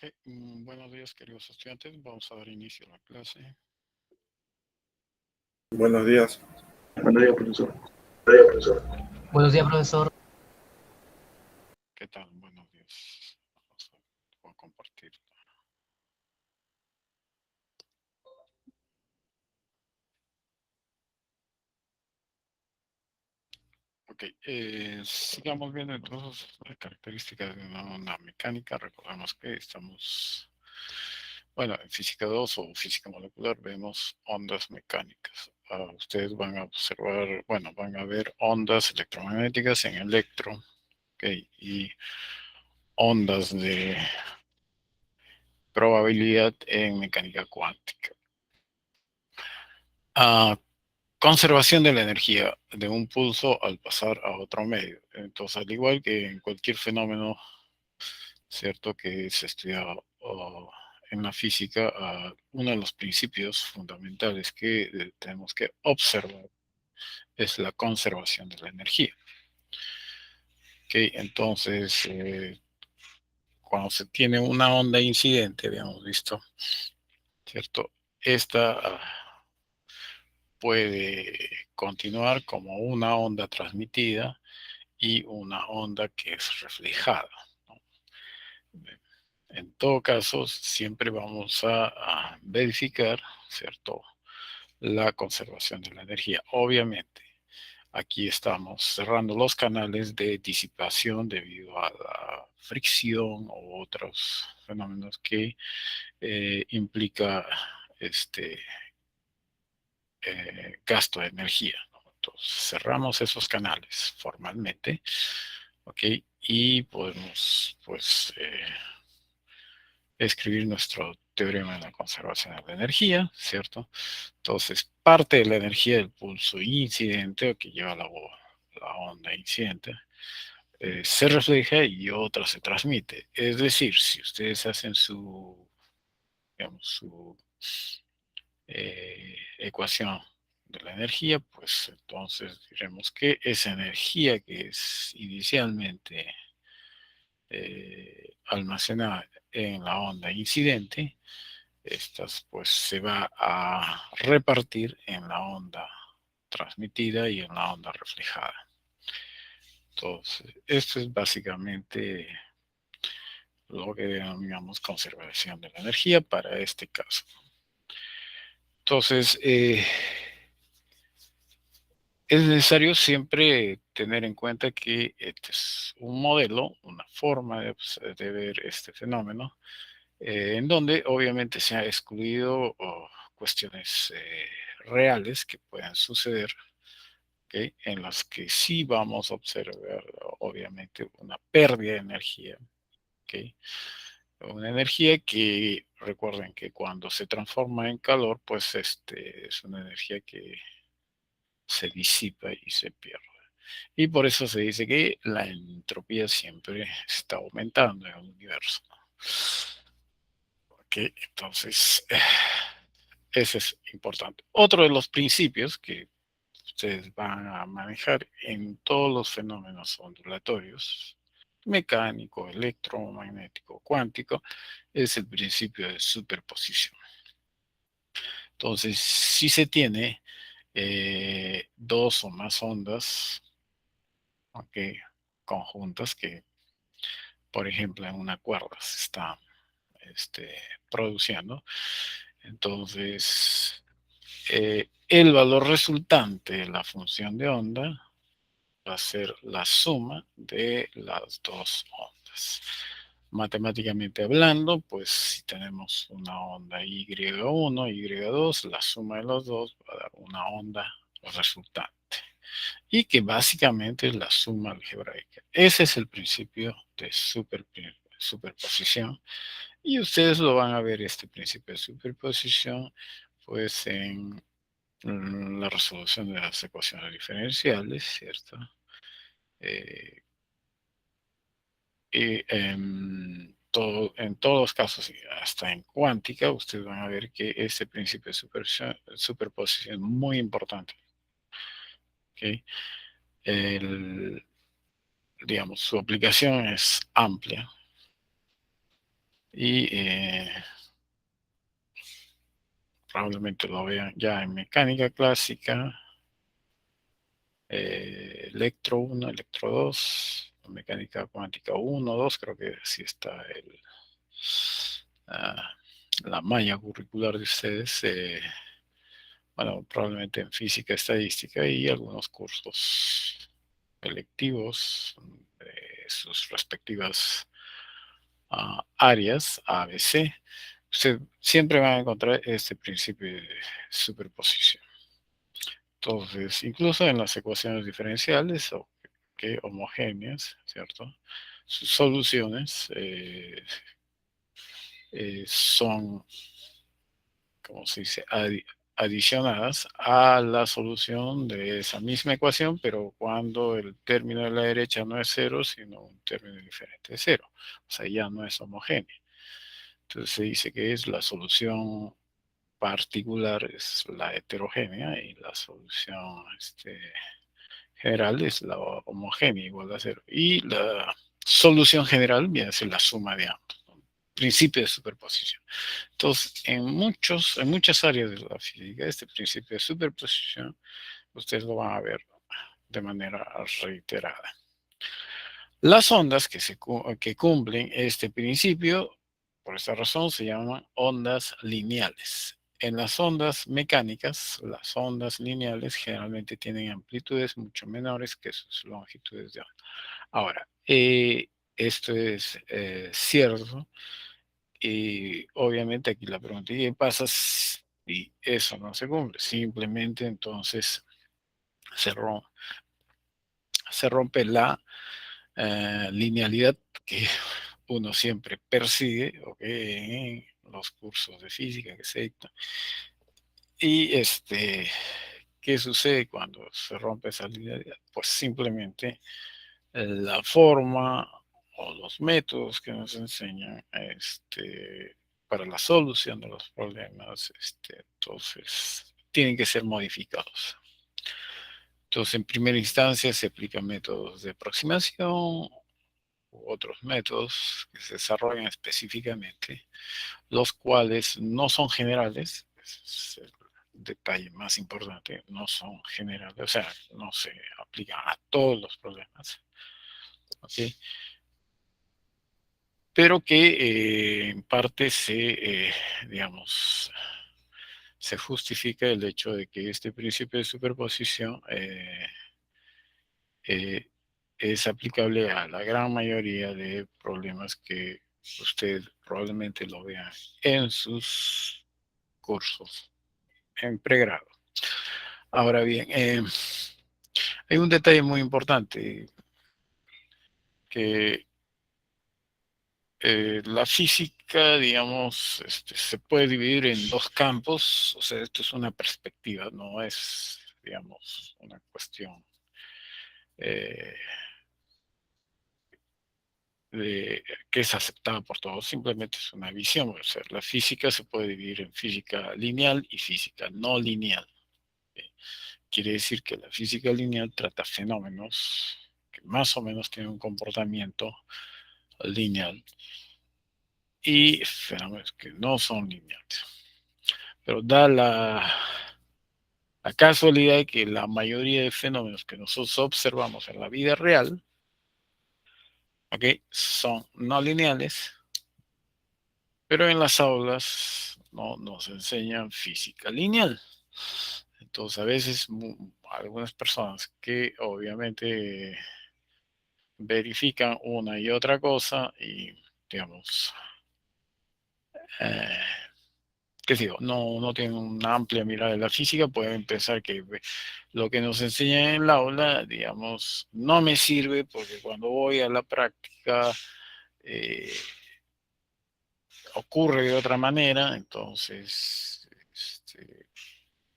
Ok, buenos días, queridos estudiantes. Vamos a dar inicio a la clase. Buenos días. Buenos días, profesor. Buenos días, profesor. ¿Qué tal? Buenos días. Voy a compartir. Ok, sigamos viendo entonces las características de una onda mecánica. Recordemos que estamos, bueno, en física 2 o física molecular vemos ondas mecánicas. Ustedes van a observar, bueno, van a ver ondas electromagnéticas en electro, ok, y ondas de probabilidad en mecánica cuántica. Conservación de la energía de un pulso al pasar a otro medio. Entonces, al igual que en cualquier fenómeno, cierto, que se estudia en la física, uno de los principios fundamentales que tenemos que observar es la conservación de la energía. Entonces, cuando se tiene una onda incidente, habíamos visto, cierto, esta puede continuar como una onda transmitida y una onda que es reflejada, ¿no? En todo caso, siempre vamos a verificar, ¿cierto?, la conservación de la energía. Obviamente, aquí estamos cerrando los canales de disipación debido a la fricción u otros fenómenos que implica gasto de energía, ¿no? Entonces, cerramos esos canales formalmente, ¿ok? Y podemos, pues, escribir nuestro teorema de la conservación de la energía, ¿cierto? Entonces, parte de la energía del pulso incidente, o que lleva la onda incidente, se refleja y otra se transmite. Es decir, si ustedes hacen digamos, su ecuación de la energía, pues entonces diremos que esa energía que es inicialmente almacenada en la onda incidente, estas pues se va a repartir en la onda transmitida y en la onda reflejada. Entonces, esto es básicamente lo que denominamos conservación de la energía para este caso. Entonces, es necesario siempre tener en cuenta que este es un modelo, una forma de ver este fenómeno, en donde obviamente se ha excluido cuestiones reales que puedan suceder, ¿okay?, en las que sí vamos a observar obviamente una pérdida de energía, ¿okay? Una energía que recuerden que cuando se transforma en calor, pues es una energía que se disipa y se pierde. Y por eso se dice que la entropía siempre está aumentando en el universo. Ok, entonces, eso es importante. Otro de los principios que ustedes van a manejar en todos los fenómenos ondulatorios, mecánico, electromagnético, cuántico, es el principio de superposición. Entonces, si se tiene dos o más ondas, okay, conjuntas que, por ejemplo, en una cuerda se está produciendo, entonces el valor resultante de la función de onda va a ser la suma de las dos ondas. Matemáticamente hablando, pues si tenemos una onda Y1, Y2, la suma de los dos va a dar una onda resultante. Y que básicamente es la suma algebraica. Ese es el principio de superposición. Y ustedes lo van a ver, este principio de superposición, pues en la resolución de las ecuaciones diferenciales, ¿cierto? Y en todos los casos, hasta en cuántica, ustedes van a ver que este principio de superposición es muy importante. ¿Okay? Digamos, su aplicación es amplia. Y probablemente lo vean ya en mecánica clásica, electro 1, electro 2, mecánica cuántica 1, 2, creo que sí está ah, la malla curricular de ustedes. Bueno, probablemente en física, estadística y algunos cursos electivos de sus respectivas áreas, A, B, C. Usted siempre va a encontrar este principio de superposición. Entonces, incluso en las ecuaciones diferenciales o que homogéneas, ¿cierto? Sus soluciones son, como se dice, adicionadas a la solución de esa misma ecuación, pero cuando el término de la derecha no es cero, sino un término diferente de cero. O sea, ya no es homogénea. Entonces se dice que es la solución particular, es la heterogénea, y la solución general es la homogénea, igual a cero. Y la solución general viene a ser la suma de ambos, ¿no? Principio de superposición. Entonces, en muchas áreas de la física, este principio de superposición, ustedes lo van a ver de manera reiterada. Las ondas que cumplen este principio, por esta razón, se llaman ondas lineales. En las ondas mecánicas, las ondas lineales generalmente tienen amplitudes mucho menores que sus longitudes de onda. Ahora, esto es cierto, y obviamente aquí la pregunta, ¿qué pasa si eso no se cumple? Simplemente entonces se rompe, se rompe la linealidad que uno siempre persigue, ¿okay?, en los cursos de física que se dictan. Y ¿qué sucede cuando se rompe esa linealidad? Pues simplemente la forma o los métodos que nos enseñan para la solución de los problemas, entonces tienen que ser modificados. Entonces, en primera instancia se aplican métodos de aproximación u otros métodos que se desarrollan específicamente, los cuales no son generales. Es el detalle más importante, no son generales, o sea, no se aplican a todos los problemas, ¿ok? Pero que en parte digamos, se justifica el hecho de que este principio de superposición eh, es aplicable a la gran mayoría de problemas que usted probablemente lo vea en sus cursos en pregrado. Ahora bien, hay un detalle muy importante que la física, digamos, se puede dividir en dos campos. O sea, esto es una perspectiva, no es, digamos, una cuestión eh, que es aceptada por todos, simplemente es una visión. O sea, la física se puede dividir en física lineal y física no lineal. ¿Sí? Quiere decir que la física lineal trata fenómenos que más o menos tienen un comportamiento lineal y fenómenos que no son lineales. Pero da la casualidad de que la mayoría de fenómenos que nosotros observamos en la vida real, ¿okay?, son no lineales, pero en las aulas no nos enseñan física lineal. Entonces, a veces algunas personas que obviamente verifican una y otra cosa y, digamos, eh, qué digo, no tienen una amplia mirada de la física, pueden pensar que lo que nos enseñan en el aula, digamos, no me sirve porque cuando voy a la práctica eh, ocurre de otra manera. Entonces,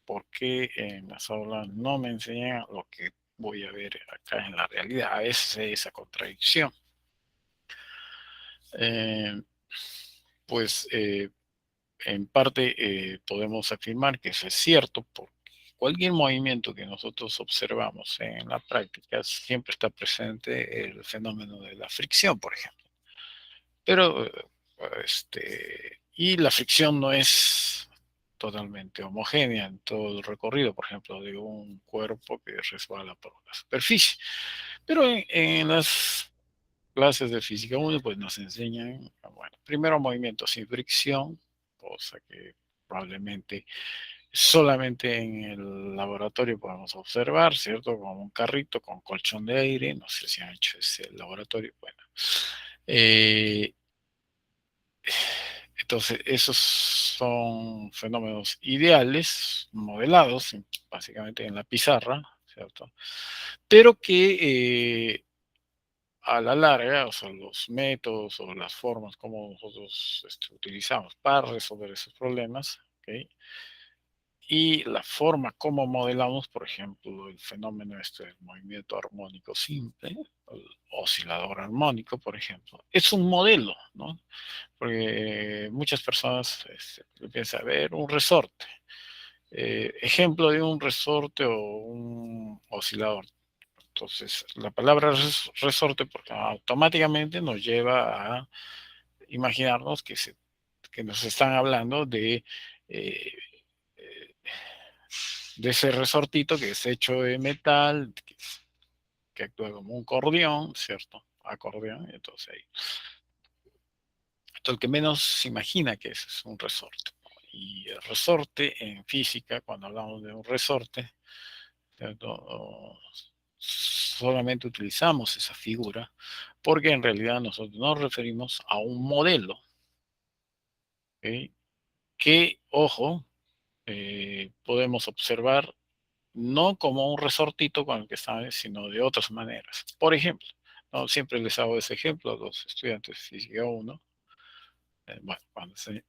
¿por qué en las aulas no me enseñan lo que voy a ver acá en la realidad? A veces hay esa contradicción. Eh, pues en parte podemos afirmar que eso es cierto, porque cualquier movimiento que nosotros observamos en la práctica siempre está presente el fenómeno de la fricción, por ejemplo. Pero Y la fricción no es totalmente homogénea en todo el recorrido, por ejemplo, de un cuerpo que resbala por la superficie. Pero en las clases de física 1 pues nos enseñan, bueno, primero movimiento sin fricción, cosa que probablemente solamente en el laboratorio podemos observar, ¿cierto? Como un carrito con colchón de aire, no sé si han hecho ese laboratorio, bueno. Eh, entonces, esos son fenómenos ideales, modelados básicamente en la pizarra, ¿cierto? Pero que a la larga, o sea, los métodos o las formas como nosotros utilizamos para resolver esos problemas, ¿ok? Y la forma como modelamos, por ejemplo, el fenómeno del movimiento armónico simple, el oscilador armónico, por ejemplo, es un modelo, ¿no? Porque muchas personas piensan, a ver, un resorte. Ejemplo de un resorte o un oscilador. Entonces, la palabra resorte porque automáticamente nos lleva a imaginarnos que nos están hablando eh, eh, de ese resortito que es hecho de metal, que actúa como un acordeón, ¿cierto? Acordeón, entonces ahí. Entonces, el que menos se imagina que es un resorte. Y el resorte en física, cuando hablamos de un resorte, ¿cierto? Solamente utilizamos esa figura porque en realidad nosotros nos referimos a un modelo, ¿okay? Que, ojo, podemos observar no como un resortito con el que están, sino de otras maneras. Por ejemplo, ¿no? Siempre les hago ese ejemplo a los estudiantes de Física 1, bueno,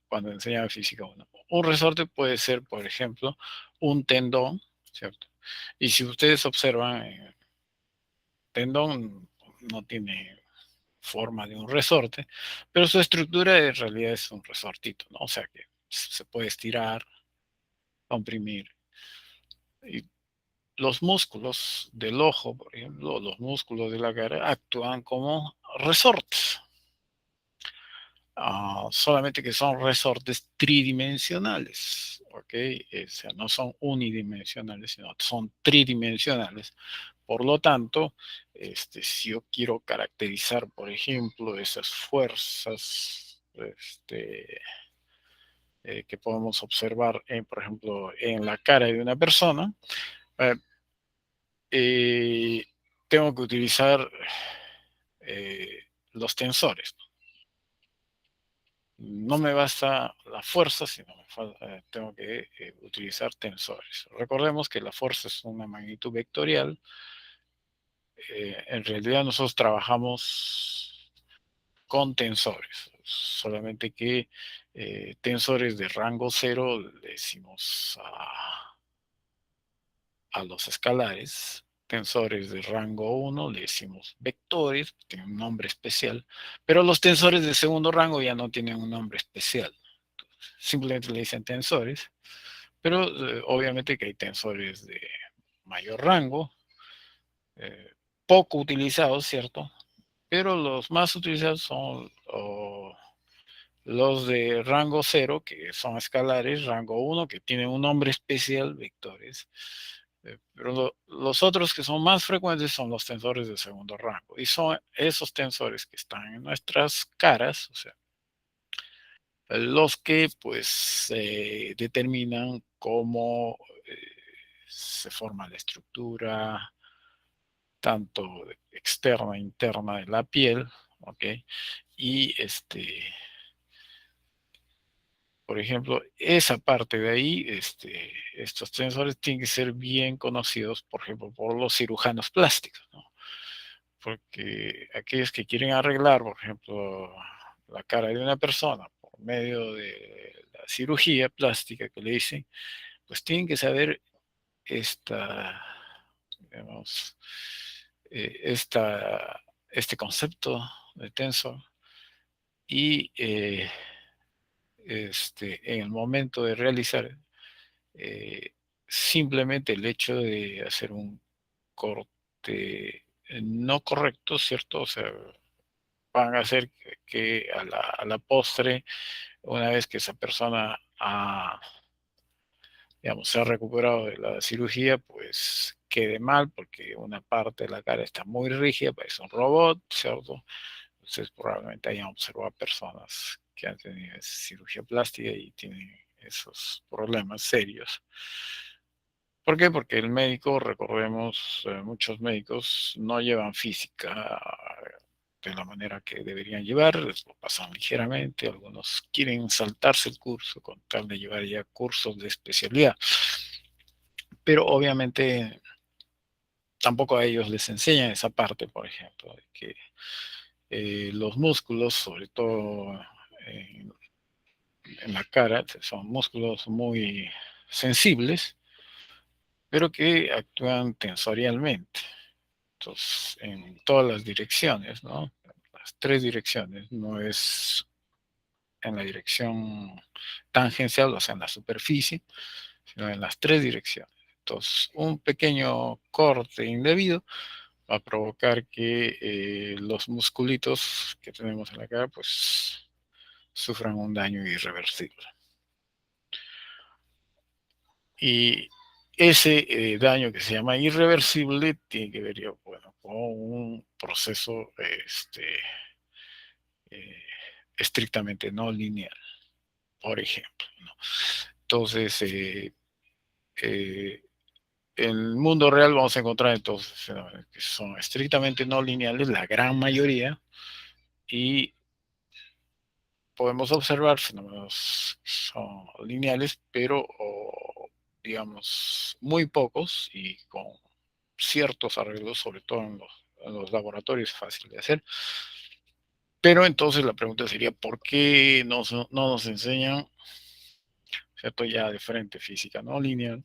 cuando enseñaba Física 1. Un resorte puede ser, por ejemplo, un tendón, ¿cierto? Y si ustedes observan, tendón no tiene forma de un resorte, pero su estructura en realidad es un resortito, ¿no? O sea que se puede estirar, comprimir. Y los músculos del ojo, por ejemplo, los músculos de la cara actúan como resortes. Solamente que son resortes tridimensionales, ¿ok? O sea, no son unidimensionales, sino son tridimensionales. Por lo tanto, si yo quiero caracterizar, por ejemplo, esas fuerzas que podemos observar, por ejemplo, en la cara de una persona, eh, eh, tengo que utilizar los tensores. No me basta la fuerza, sino tengo que utilizar tensores. Recordemos que la fuerza es una magnitud vectorial. En realidad nosotros trabajamos con tensores, solamente que tensores de rango cero le decimos a los escalares, tensores de rango 1 le decimos vectores, tienen un nombre especial, pero los tensores de segundo rango ya no tienen un nombre especial, simplemente le dicen tensores, pero obviamente que hay tensores de mayor rango, eh, poco utilizados, ¿cierto? Pero los más utilizados son los de rango cero, que son escalares, rango uno, que tienen un nombre especial, vectores. Pero los otros que son más frecuentes son los tensores de segundo rango. Y son esos tensores que están en nuestras caras, o sea, los que pues determinan cómo se forma la estructura, tanto externa e interna de la piel, ¿ok? Y por ejemplo, esa parte de ahí, estos tensores tienen que ser bien conocidos, por ejemplo, por los cirujanos plásticos, ¿no? Porque aquellos que quieren arreglar, por ejemplo, la cara de una persona por medio de la cirugía plástica que le dicen, pues tienen que saber esta, digamos, este concepto de tensor y en el momento de realizar eh, simplemente el hecho de hacer un corte no correcto, ¿cierto? O sea, van a hacer que a la postre, una vez que esa persona digamos, se ha recuperado de la cirugía, pues quede mal porque una parte de la cara está muy rígida, parece un robot, ¿cierto? Entonces probablemente hayan observado personas que han tenido cirugía plástica y tienen esos problemas serios. ¿Por qué? Porque el médico, recordemos, muchos médicos no llevan física de la manera que deberían llevar, les lo pasan ligeramente, algunos quieren saltarse el curso con tal de llevar ya cursos de especialidad, pero obviamente tampoco a ellos les enseñan esa parte, por ejemplo, de que los músculos, sobre todo en, en la cara, son músculos muy sensibles, pero que actúan tensorialmente. Entonces, en todas las direcciones, ¿no? Las tres direcciones, no es en la dirección tangencial, o sea, en la superficie, sino en las tres direcciones. Entonces, un pequeño corte indebido va a provocar que los musculitos que tenemos en la cara, pues, sufran un daño irreversible. Y ese daño que se llama irreversible tiene que ver, bueno, con un proceso eh, estrictamente no lineal, por ejemplo, ¿no? Entonces, eh, en el mundo real vamos a encontrar entonces fenómenos que son estrictamente no lineales, la gran mayoría, y podemos observar fenómenos que son lineales, pero digamos muy pocos y con ciertos arreglos, sobre todo en los laboratorios, fácil de hacer. Pero entonces la pregunta sería, ¿por qué no nos enseñan, cierto, ya de frente física no lineal,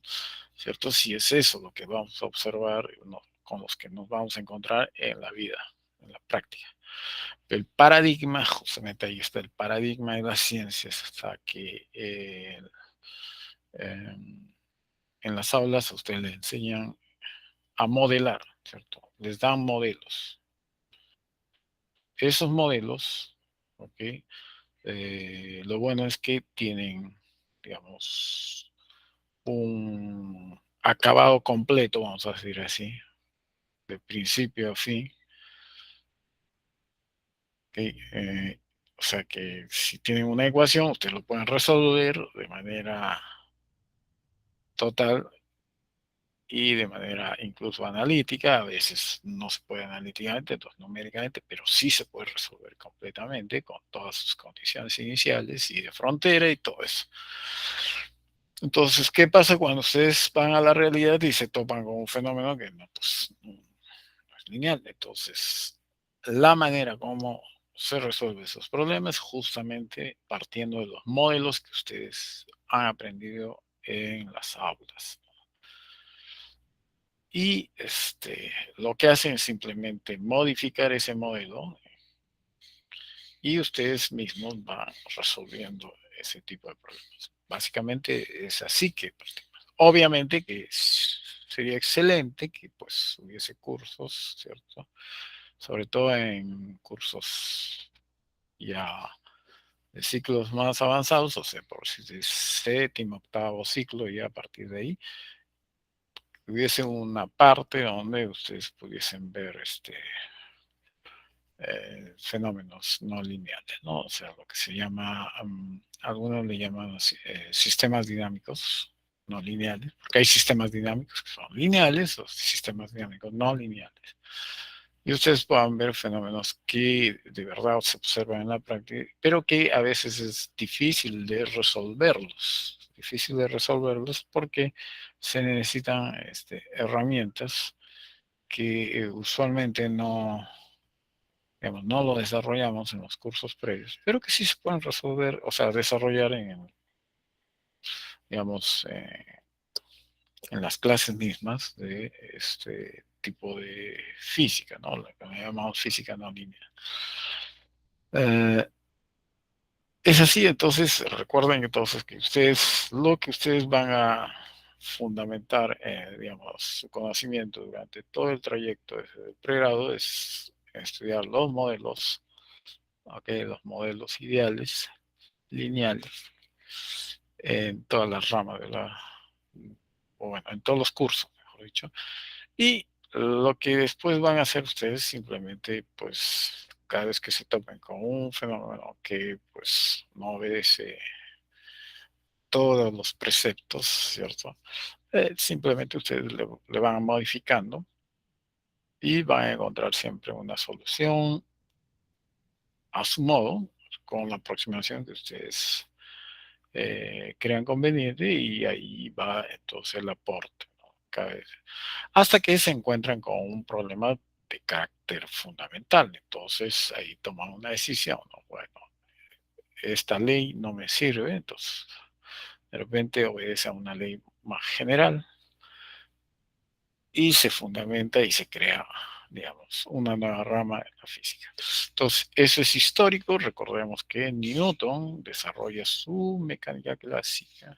cierto? Si es eso lo que vamos a observar, no, con los que nos vamos a encontrar en la vida, en la práctica. El paradigma, justamente ahí está el paradigma de las ciencias, hasta que en las aulas a ustedes les enseñan a modelar, ¿cierto? Les dan modelos. Esos modelos, ¿ok? Lo bueno es que tienen, digamos, un acabado completo, vamos a decir así, de principio a fin. ¿Okay? O sea que si tienen una ecuación, ustedes lo pueden resolver de manera total y de manera incluso analítica. A veces no se puede analíticamente, entonces numéricamente, pero sí se puede resolver completamente con todas sus condiciones iniciales y de frontera y todo eso. Entonces, ¿qué pasa cuando ustedes van a la realidad y se topan con un fenómeno que no, pues, no es lineal? Entonces, la manera como se resuelve esos problemas justamente partiendo de los modelos que ustedes han aprendido en las aulas. Y lo que hacen es simplemente modificar ese modelo y ustedes mismos van resolviendo ese tipo de problemas. Básicamente es así que obviamente que sería excelente que pues hubiese cursos, ¿cierto? Sobre todo en cursos ya de ciclos más avanzados, o sea, por si de séptimo, octavo ciclo, y a partir de ahí hubiese una parte donde ustedes pudiesen ver fenómenos no lineales, ¿no? O sea, lo que se llama, algunos le llaman sistemas dinámicos no lineales, porque hay sistemas dinámicos que son lineales o sistemas dinámicos no lineales. Y ustedes puedan ver fenómenos que de verdad se observan en la práctica, pero que a veces es difícil de resolverlos. Difícil de resolverlos porque se necesitan herramientas que usualmente no, digamos, no lo desarrollamos en los cursos previos, pero que sí se pueden resolver, o sea, desarrollar digamos, en las clases mismas de este tipo de física, ¿no? La que llamamos física no lineal. Es así, entonces recuerden entonces que ustedes, lo que ustedes van a fundamentar, digamos, su conocimiento durante todo el trayecto desde el pregrado es estudiar los modelos ¿ok? Los modelos ideales, lineales, en todas las ramas de o bueno, en todos los cursos, mejor dicho. Y lo que después van a hacer ustedes simplemente, pues, cada vez que se topen con un fenómeno que, pues, no obedece todos los preceptos, ¿cierto? Simplemente ustedes le van modificando y van a encontrar siempre una solución a su modo, con la aproximación que ustedes crean conveniente, y ahí va entonces el aporte, ¿no? Cada vez, hasta que se encuentran con un problema de carácter fundamental. Entonces ahí toman una decisión, ¿no? Bueno, esta ley no me sirve, entonces de repente obedece a una ley más general y se fundamenta y se crea, digamos, una nueva rama de la física. Entonces, eso es histórico. Recordemos que Newton desarrolla su mecánica clásica,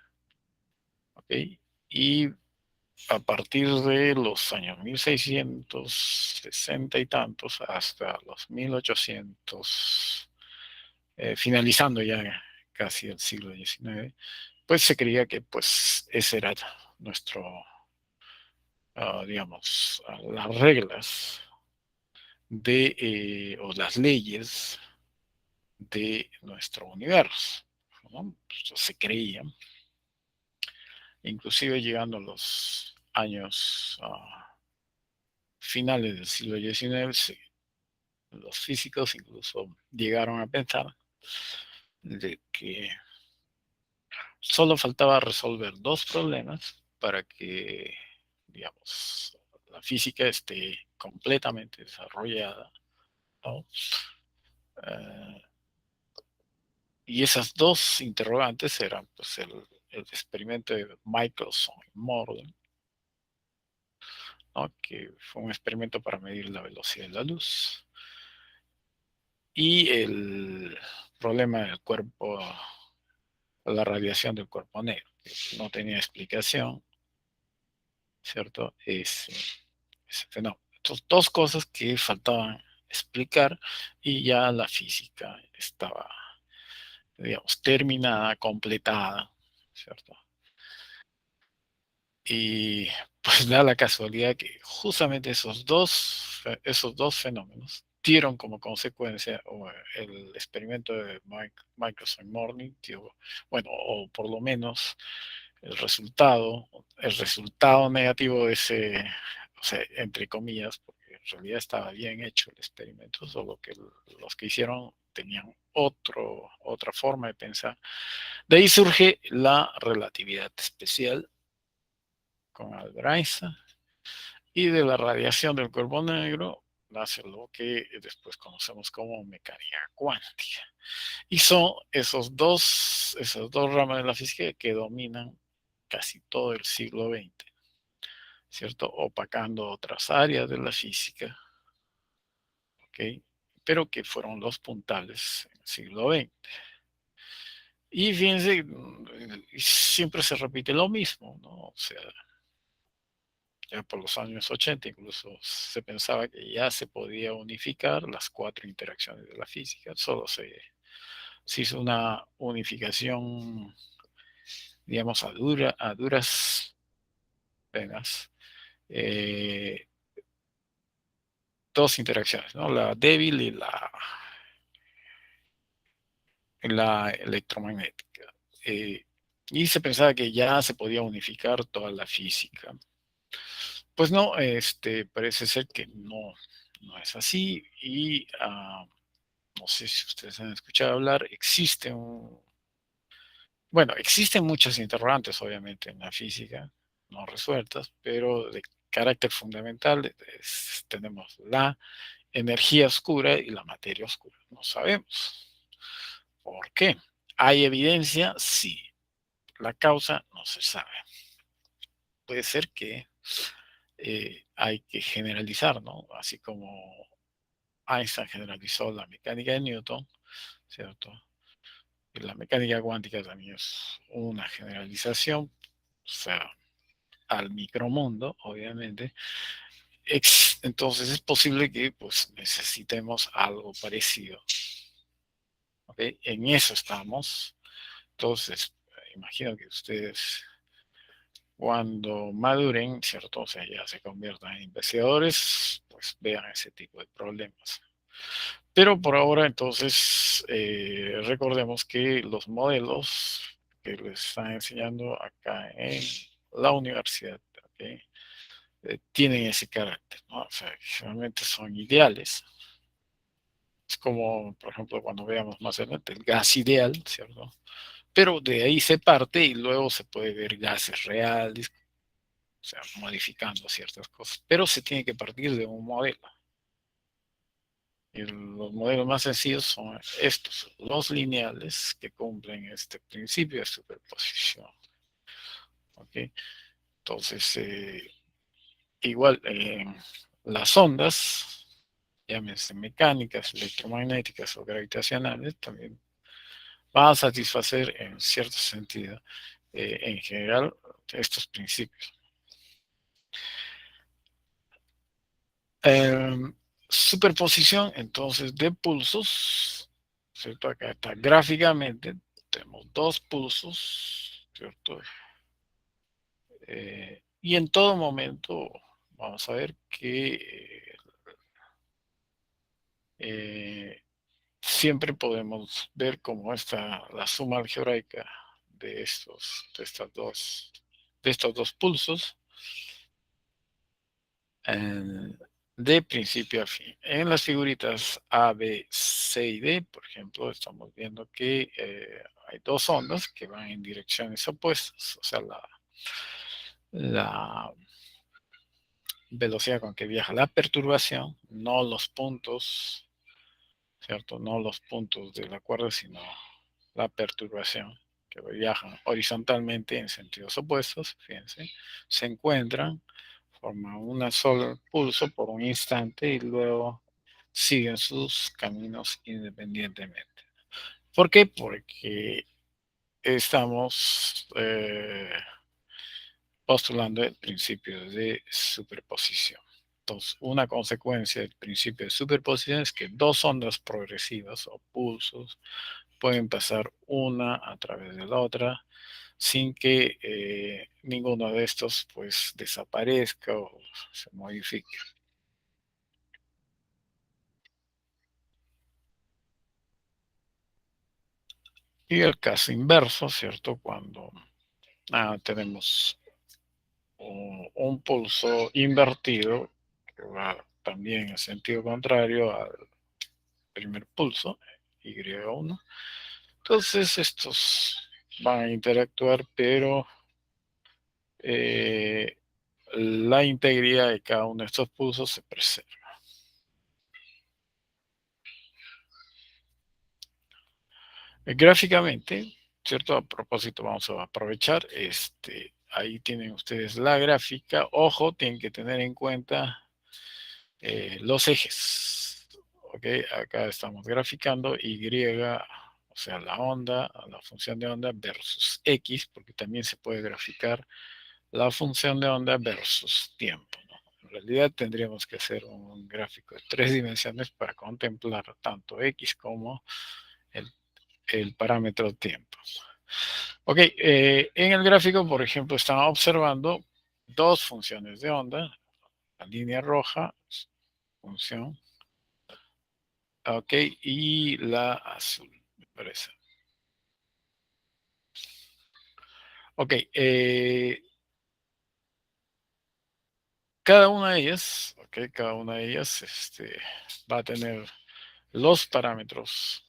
¿ok? Y a partir de los años 1660 y tantos hasta los 1800, finalizando ya casi el siglo XIX, pues se creía que pues ese era nuestro, digamos, las reglas o las leyes de nuestro universo, ¿no? Pues, se creía, inclusive llegando a los años finales del siglo XIX, los físicos incluso llegaron a pensar de que solo faltaba resolver dos problemas para que, digamos, la física esté completamente desarrollada, ¿no? Eh, y esas dos interrogantes eran, pues, el experimento de Michelson y Morley, ¿no? Que fue un experimento para medir la velocidad de la luz, y el problema del cuerpo, la radiación del cuerpo negro, que no tenía explicación, ¿cierto? Ese fenómeno. Entonces, dos cosas que faltaban explicar, y ya la física estaba, digamos, terminada, completada, ¿cierto? Y pues da la casualidad que justamente esos dos fenómenos dieron como consecuencia el experimento de Michelson Morley, bueno, o por lo menos el resultado negativo de ese, o sea, entre comillas, porque en realidad estaba bien hecho el experimento, solo que los que hicieron tenían otra forma de pensar. De ahí surge la relatividad especial con Albert Einstein, y de la radiación del cuerpo negro nace lo que después conocemos como mecánica cuántica. Y son esas dos ramas de la física que dominan casi todo el siglo XX, ¿cierto? Opacando otras áreas de la física, ¿ok? Pero que fueron los puntales en el siglo XX. Y fíjense, siempre se repite lo mismo, ¿no? O sea, ya por los años 80 incluso se pensaba que ya se podía unificar las cuatro interacciones de la física. Solo se hizo una unificación, digamos, a duras penas. Eh, Dos interacciones, ¿no? La débil y la electromagnética. Y se pensaba que ya se podía unificar toda la física. Pues no, parece ser que no es así, y no sé si ustedes han escuchado hablar, bueno, existen muchas interrogantes obviamente en la física, no resueltas, pero de carácter fundamental tenemos la energía oscura y la materia oscura. No sabemos. ¿Por qué? ¿Hay evidencia? Sí. La causa no se sabe. Puede ser que hay que generalizar, ¿no? Así como Einstein generalizó la mecánica de Newton, ¿cierto? Y la mecánica cuántica también es una generalización, o sea, al micromundo, obviamente. Entonces es posible que pues necesitemos algo parecido, ¿Ok? En eso estamos. Entonces, imagino que ustedes cuando maduren, ¿cierto? O sea, ya se conviertan en investigadores, pues vean ese tipo de problemas. Pero por ahora, entonces, recordemos que los modelos que les están enseñando acá en la universidad, ¿ok? Tienen ese carácter, ¿no? O sea, generalmente son ideales. Es como, por ejemplo, cuando veamos más adelante el gas ideal, ¿cierto? Pero de ahí se parte y luego se puede ver gases reales, o sea, modificando ciertas cosas. Pero se tiene que partir de un modelo. Y los modelos más sencillos son estos, los lineales que cumplen este principio de superposición. ¿Ok? Entonces, igual, las ondas, llámense mecánicas, electromagnéticas o gravitacionales, también van a satisfacer en cierto sentido, en general, estos principios. Superposición, entonces, de pulsos, ¿cierto? Acá está gráficamente, tenemos dos pulsos, ¿cierto? Y en todo momento vamos a ver que siempre podemos ver cómo está la suma algebraica de estos dos pulsos de principio a fin. En las figuritas A, B, C y D, por ejemplo, estamos viendo que hay dos ondas que van en direcciones opuestas, o sea, la velocidad con que viaja la perturbación, no los puntos, ¿cierto? No los puntos de la cuerda, sino la perturbación, que viajan horizontalmente en sentidos opuestos, fíjense, se encuentran, forman un solo pulso por un instante y luego siguen sus caminos independientemente. ¿Por qué? Porque estamos postulando el principio de superposición. Entonces, una consecuencia del principio de superposición es que dos ondas progresivas o pulsos pueden pasar una a través de la otra sin que ninguno de estos pues desaparezca o se modifique. Y el caso inverso, ¿cierto? Cuando tenemos un pulso invertido que va también en sentido contrario al primer pulso, Y1. Entonces estos van a interactuar, pero la integridad de cada uno de estos pulsos se preserva. Gráficamente, ¿cierto? A propósito, vamos a aprovechar, ahí tienen ustedes la gráfica. Ojo, tienen que tener en cuenta los ejes. ¿Ok? Acá estamos graficando Y, o sea, la onda, la función de onda versus X, porque también se puede graficar la función de onda versus tiempo, ¿no? En realidad tendríamos que hacer un gráfico de 3 dimensiones para contemplar tanto X como el, el parámetro tiempo. Ok, en el gráfico, por ejemplo, están observando dos funciones de onda. La línea roja, función, ok, y la azul, me parece. Ok, cada una de ellas, ok, cada una de ellas va a tener los parámetros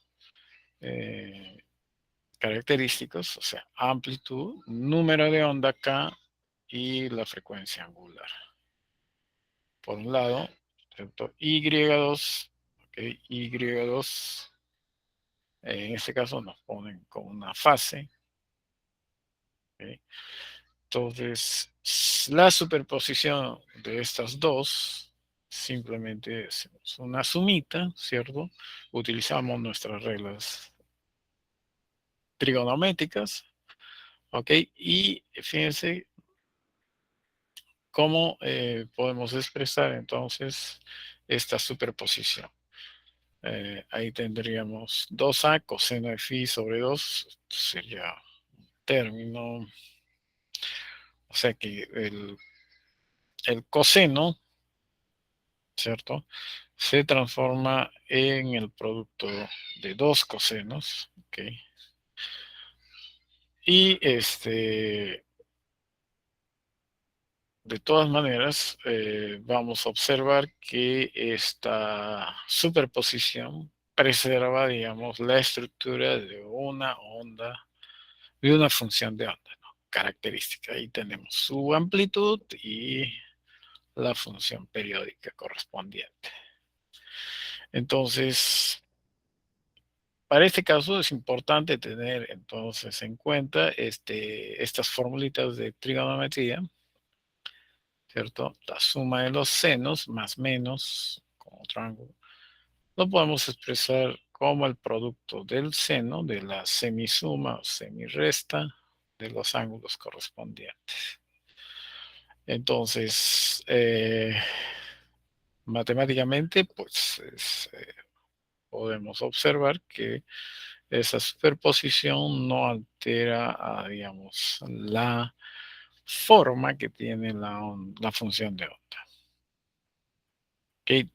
característicos, o sea, amplitud, número de onda K y la frecuencia angular. Por un lado, ¿cierto? Y2, ok, Y2, en este caso nos ponen con una fase, ok. Entonces, la superposición de estas dos, simplemente hacemos una sumita, ¿cierto? Utilizamos nuestras reglas trigonométricas, ¿ok? Y fíjense cómo podemos expresar entonces esta superposición. Ahí tendríamos 2a coseno de phi sobre 2, sería un término, o sea que el coseno, ¿cierto? Se transforma en el producto de dos cosenos, ¿ok? Y de todas maneras, vamos a observar que esta superposición preserva, digamos, la estructura de una onda, de una función de onda, ¿no? Característica. Ahí tenemos su amplitud y la función periódica correspondiente. Entonces, para este caso es importante tener entonces en cuenta estas formulitas de trigonometría, ¿cierto? La suma de los senos más menos con otro ángulo lo podemos expresar como el producto del seno de la semisuma o semiresta de los ángulos correspondientes. Entonces, matemáticamente, pues podemos observar que esa superposición no altera, digamos, la forma que tiene la función de onda, que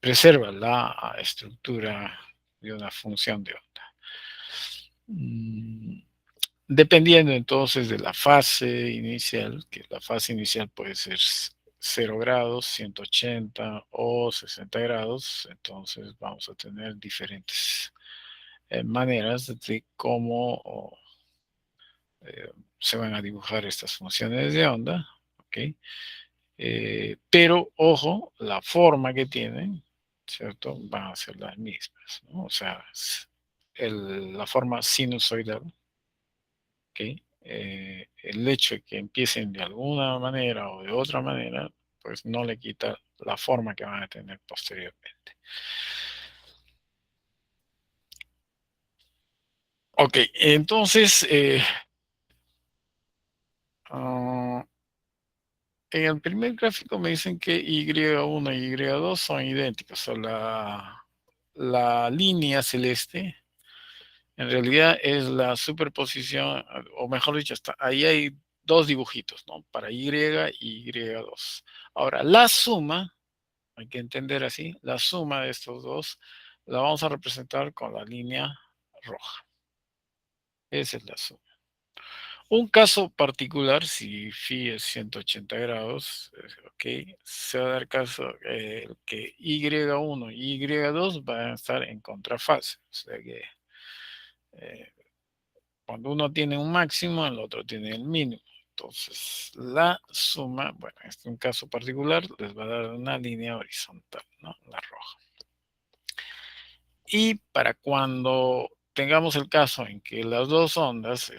preserva la estructura de una función de onda. Dependiendo entonces de la fase inicial, que la fase inicial puede ser 0 grados, 180 o 60 grados, entonces vamos a tener diferentes maneras de cómo se van a dibujar estas funciones de onda, ¿ok? Pero, ojo, la forma que tienen, ¿cierto? Van a ser las mismas, ¿no? O sea, la forma sinusoidal, ¿ok? El hecho de que empiecen de alguna manera o de otra manera, pues no le quita la forma que van a tener posteriormente. Ok, entonces, en el primer gráfico me dicen que Y1 y Y2 son idénticos. O sea, la línea celeste en realidad es la superposición, o mejor dicho, ahí hay dos dibujitos, ¿no? Para Y y Y2. Ahora, la suma, hay que entender así, la suma de estos dos la vamos a representar con la línea roja. Esa es la suma. Un caso particular, si phi es 180 grados, ok, se va a dar caso que Y1 y Y2 van a estar en contrafase. O sea que eh, cuando uno tiene un máximo, el otro tiene el mínimo. Entonces, la suma, bueno, en este un caso particular, les va a dar una línea horizontal, ¿no? La roja. Y para cuando tengamos el caso en que las dos ondas,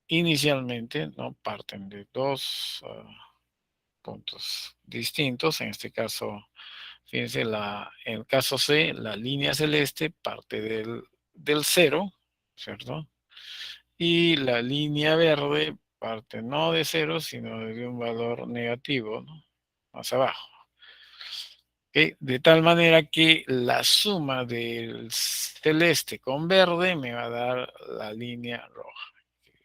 inicialmente, ¿no? Parten de dos puntos distintos. En este caso, fíjense, en el caso C, la línea celeste parte del cero, ¿cierto? Y la línea verde parte no de cero, sino de un valor negativo, ¿no? Más abajo. ¿Okay? De tal manera que la suma del celeste con verde me va a dar la línea roja.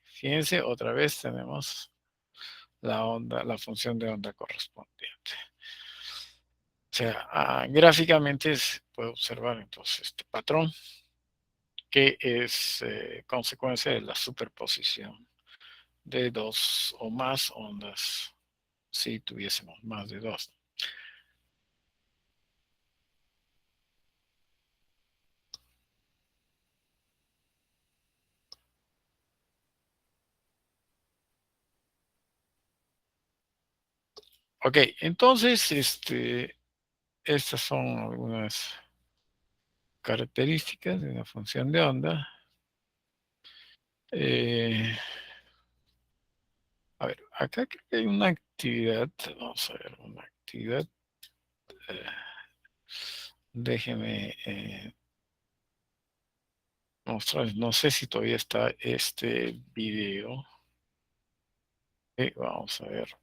Fíjense, otra vez tenemos la onda, la función de onda correspondiente. O sea, gráficamente se puede observar entonces este patrón que es consecuencia de la superposición de dos o más ondas si tuviésemos más de dos. Ok, entonces, estas son algunas características de una función de onda. A ver, acá creo que hay una actividad. Vamos a ver, una actividad. Eh, déjeme mostrar. No sé si todavía está este video. Vamos a ver.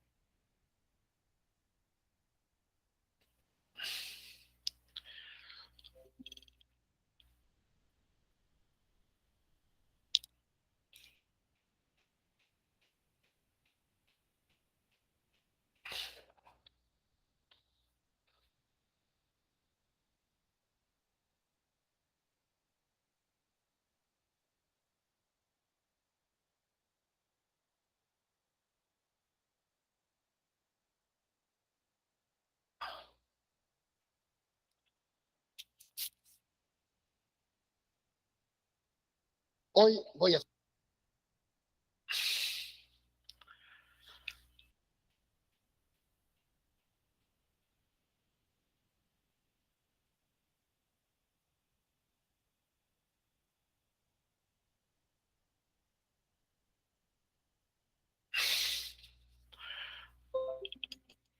Hoy voy a...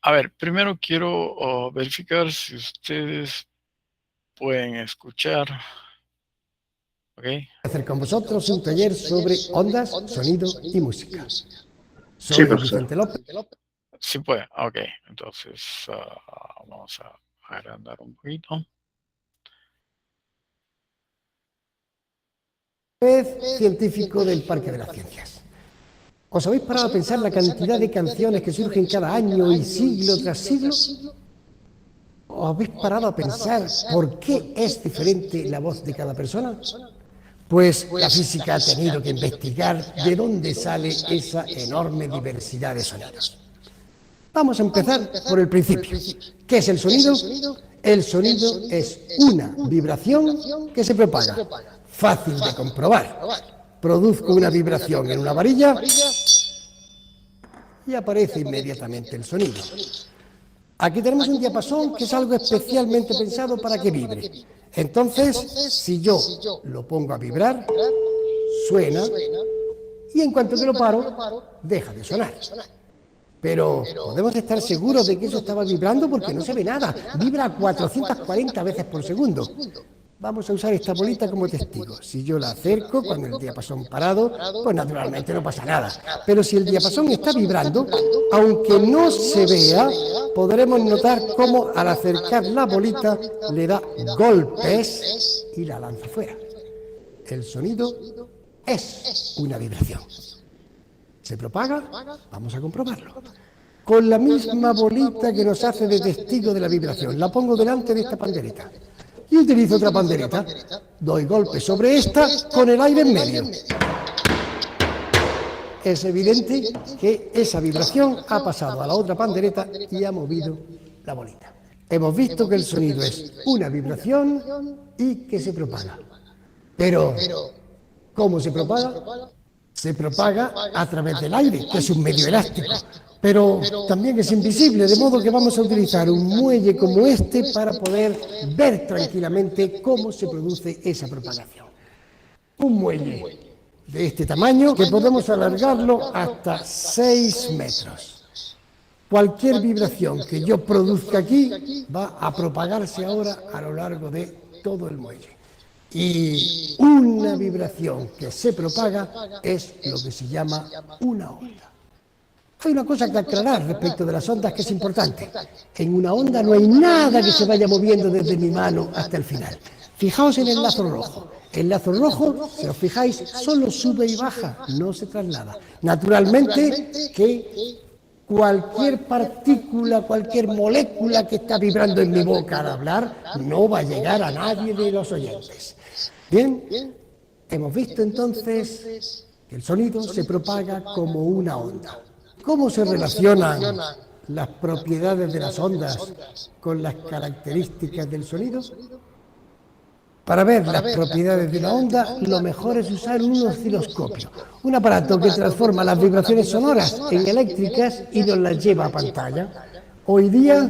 A ver, primero quiero verificar si ustedes pueden escuchar. ¿Ok? Hacer con vosotros un taller sobre ondas, sonido y música. Sí, Soy profesor. Vicente López. Sí puede. Ok, entonces vamos a agrandar un poquito. Científico del Parque de las Ciencias. ¿Os habéis parado a pensar la cantidad de canciones que surgen cada año y siglo tras siglo? ¿Os habéis parado a pensar por qué es diferente la voz de cada persona? Pues la física ha tenido que investigar de dónde sale esa enorme diversidad de sonidos. Vamos a empezar por el principio. ¿Qué es el sonido? El sonido es una vibración que se propaga. Fácil de comprobar. Produzco una vibración en una varilla y aparece inmediatamente el sonido. Aquí tenemos un diapasón que es algo especialmente pensado para que vibre. Entonces, si yo lo pongo a vibrar, suena, y en cuanto que lo paro, deja de sonar. Pero podemos estar seguros de que eso estaba vibrando porque no se ve nada. Vibra a 440 veces por segundo. Vamos a usar esta bolita como testigo. Si yo la acerco cuando el diapasón parado, pues naturalmente no pasa nada. Pero si el diapasón está vibrando, aunque no se vea, podremos notar cómo al acercar la bolita le da golpes y la lanza fuera. El sonido es una vibración. ¿Se propaga? Vamos a comprobarlo. Con la misma bolita que nos hace de testigo de la vibración, la pongo delante de esta pandereta. Y utilizo otra pandereta. Doy golpes sobre esta con el aire en medio. Es evidente que esa vibración ha pasado a la otra pandereta y ha movido la bolita. Hemos visto que el sonido es una vibración y que se propaga. Pero, ¿cómo se propaga? Se propaga a través del aire, que es un medio elástico, pero también es invisible, de modo que vamos a utilizar un muelle como este para poder ver tranquilamente cómo se produce esa propagación. Un muelle de este tamaño que podemos alargarlo hasta 6 metros. Cualquier vibración que yo produzca aquí va a propagarse ahora a lo largo de todo el muelle. Y una vibración que se propaga es lo que se llama una onda. Hay una cosa que aclarar respecto de las ondas que es importante. En una onda no hay nada que se vaya moviendo desde mi mano hasta el final. Fijaos en el lazo rojo. El lazo rojo, si os fijáis, solo sube y baja, no se traslada. Naturalmente que cualquier partícula, cualquier molécula que está vibrando en mi boca al hablar no va a llegar a nadie de los oyentes. Bien, hemos visto entonces que el sonido se propaga como una onda. ¿Cómo se relacionan las propiedades de las ondas con las características del sonido? Para ver las propiedades de la onda, lo mejor es usar un osciloscopio, un aparato que transforma las vibraciones sonoras en eléctricas y nos las lleva a pantalla. Hoy día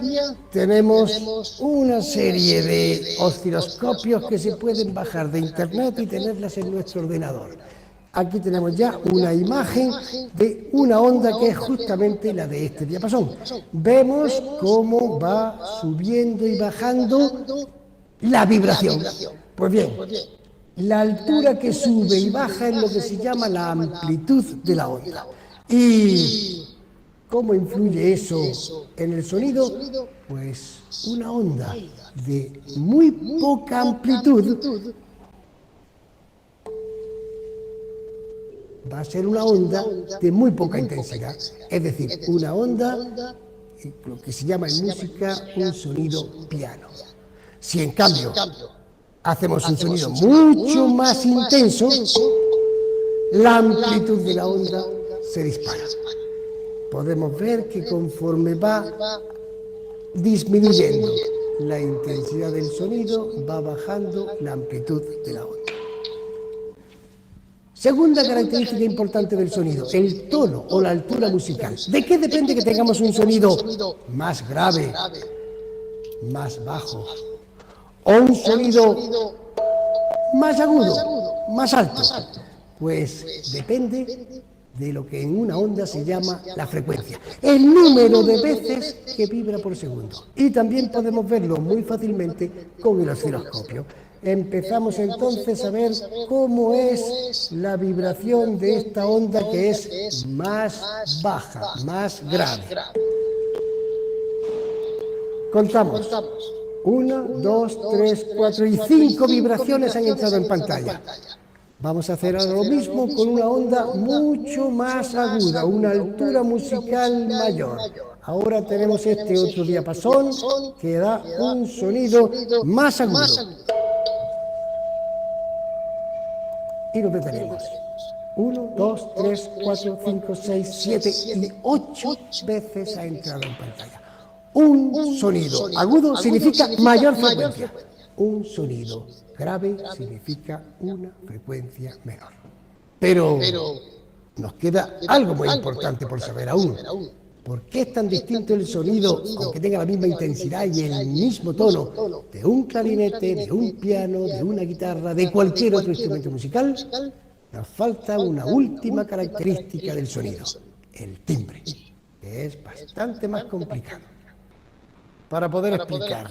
tenemos una serie de osciloscopios que se pueden bajar de internet y tenerlas en nuestro ordenador. Aquí tenemos ya una imagen de una onda que es justamente la de este diapasón. Vemos cómo va subiendo y bajando la vibración. Pues bien, la altura que sube y baja es lo que se llama la amplitud de la onda. ¿Y cómo influye eso en el sonido? Pues una onda de muy poca amplitud va a ser una onda de muy poca intensidad, es decir, una onda, lo que se llama en música un sonido piano. Si en cambio hacemos un sonido mucho más intenso, la amplitud de la onda se dispara. Podemos ver que conforme va disminuyendo la intensidad del sonido, va bajando la amplitud de la onda. Segunda característica importante del sonido, el tono o la altura musical. ¿De qué depende que tengamos un sonido más grave, más bajo, o un sonido más agudo, más alto? Pues depende de lo que en una onda se llama la frecuencia, el número de veces que vibra por segundo. Y también podemos verlo muy fácilmente con el osciloscopio. Empezamos entonces a ver cómo es la vibración de esta onda que es más baja, más grave. Contamos. 1, 2, 3, 4 y 5 vibraciones han entrado en pantalla. Vamos a hacer ahora lo mismo con una onda mucho más aguda, una altura musical mayor. Ahora tenemos este otro diapasón que da un sonido más agudo. Y lo detenemos. 1, 2, 3, 4, 5, 6, 7 y 8 veces ha entrado en pantalla. Un sonido agudo significa mayor frecuencia. Un sonido grave significa una frecuencia menor. Pero nos queda algo muy importante por saber aún. ¿Por qué es tan distinto el sonido, aunque tenga la misma intensidad y el mismo tono, de un clarinete, de un piano, de una guitarra, de cualquier otro instrumento musical? Nos falta una última característica del sonido, el timbre, que es bastante más complicado. Para poder explicar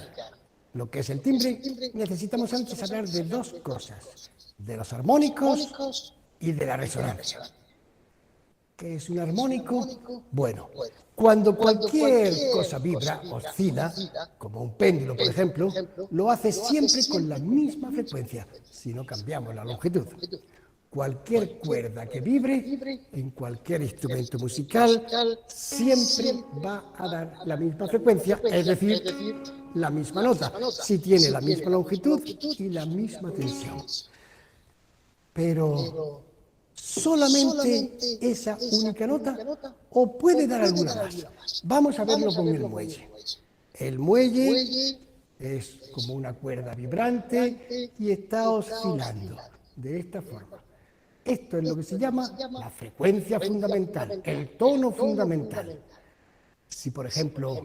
lo que es el timbre, necesitamos antes hablar de dos cosas, de los armónicos y de la resonancia. ¿Qué es un armónico? Bueno, cuando cualquier cosa vibra, oscila, como un péndulo, por ejemplo, lo hace siempre con la misma frecuencia, si no cambiamos la longitud. Cualquier cuerda que vibre en cualquier instrumento musical siempre va a dar la misma frecuencia, es decir, la misma nota, si tiene la misma longitud y la misma tensión. Pero ¿solamente esa única nota o puede dar alguna más? Vamos a verlo con el muelle. El muelle es como una cuerda vibrante y está oscilando de esta forma. Esto es lo que se llama la frecuencia fundamental, el tono fundamental. Si, por ejemplo,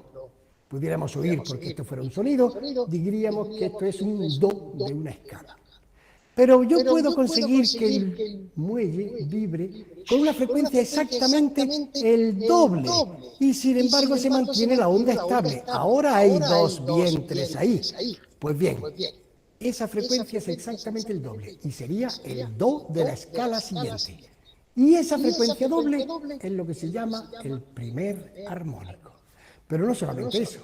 pudiéramos oír, porque esto fuera un sonido, diríamos que esto es un do de una escala. Pero yo puedo conseguir que el muelle vibre con una frecuencia exactamente el doble y sin embargo se mantiene la onda estable. Ahora hay dos vientres ahí. Pues bien, esa frecuencia es exactamente el doble y sería el do de la escala siguiente. Y esa frecuencia doble es lo que se llama el primer armónico. Pero no solamente eso.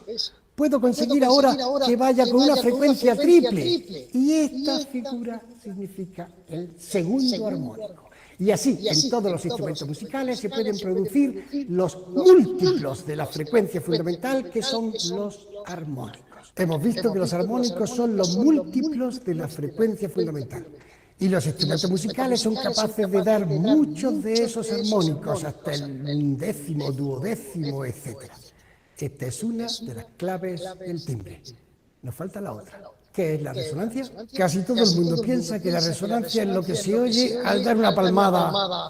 Puedo conseguir ahora que vaya con una frecuencia triple. Y esta figura significa el segundo armónico. Y así, en todos los instrumentos musicales se pueden producir los múltiplos de la frecuencia fundamental, que son los armónicos. Hemos visto que los armónicos son los múltiplos de la frecuencia fundamental. Y los instrumentos musicales son capaces de dar muchos de esos armónicos, hasta el undécimo, duodécimo, etc. Esta es una de las claves del timbre. Nos falta la otra. ¿Qué es la resonancia? Casi todo el mundo piensa que la resonancia es lo que se oye al dar una palmada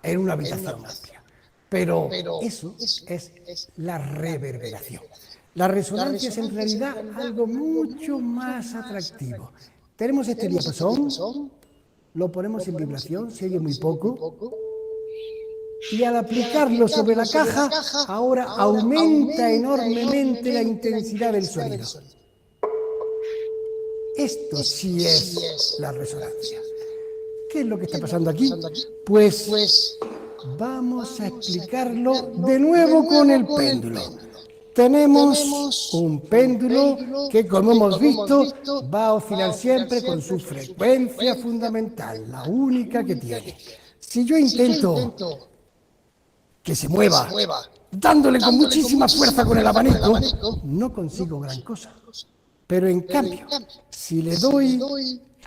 en una habitación amplia. Pero eso es la reverberación. La resonancia es en realidad algo mucho más atractivo. Tenemos este diapasón, lo ponemos en vibración, se oye muy poco, y al aplicarlo sobre la caja, ahora aumenta enormemente la intensidad del sonido. Esto sí es la resonancia. ¿Qué es lo que está pasando aquí? Pues vamos a explicarlo de nuevo con el péndulo. Tenemos un péndulo que, como hemos visto, va a oscilar siempre con su frecuencia fundamental, la única que tiene. Si yo intento que se mueva, dándole con muchísima fuerza con el abanico, no consigo gran cosa. Pero en cambio, si le doy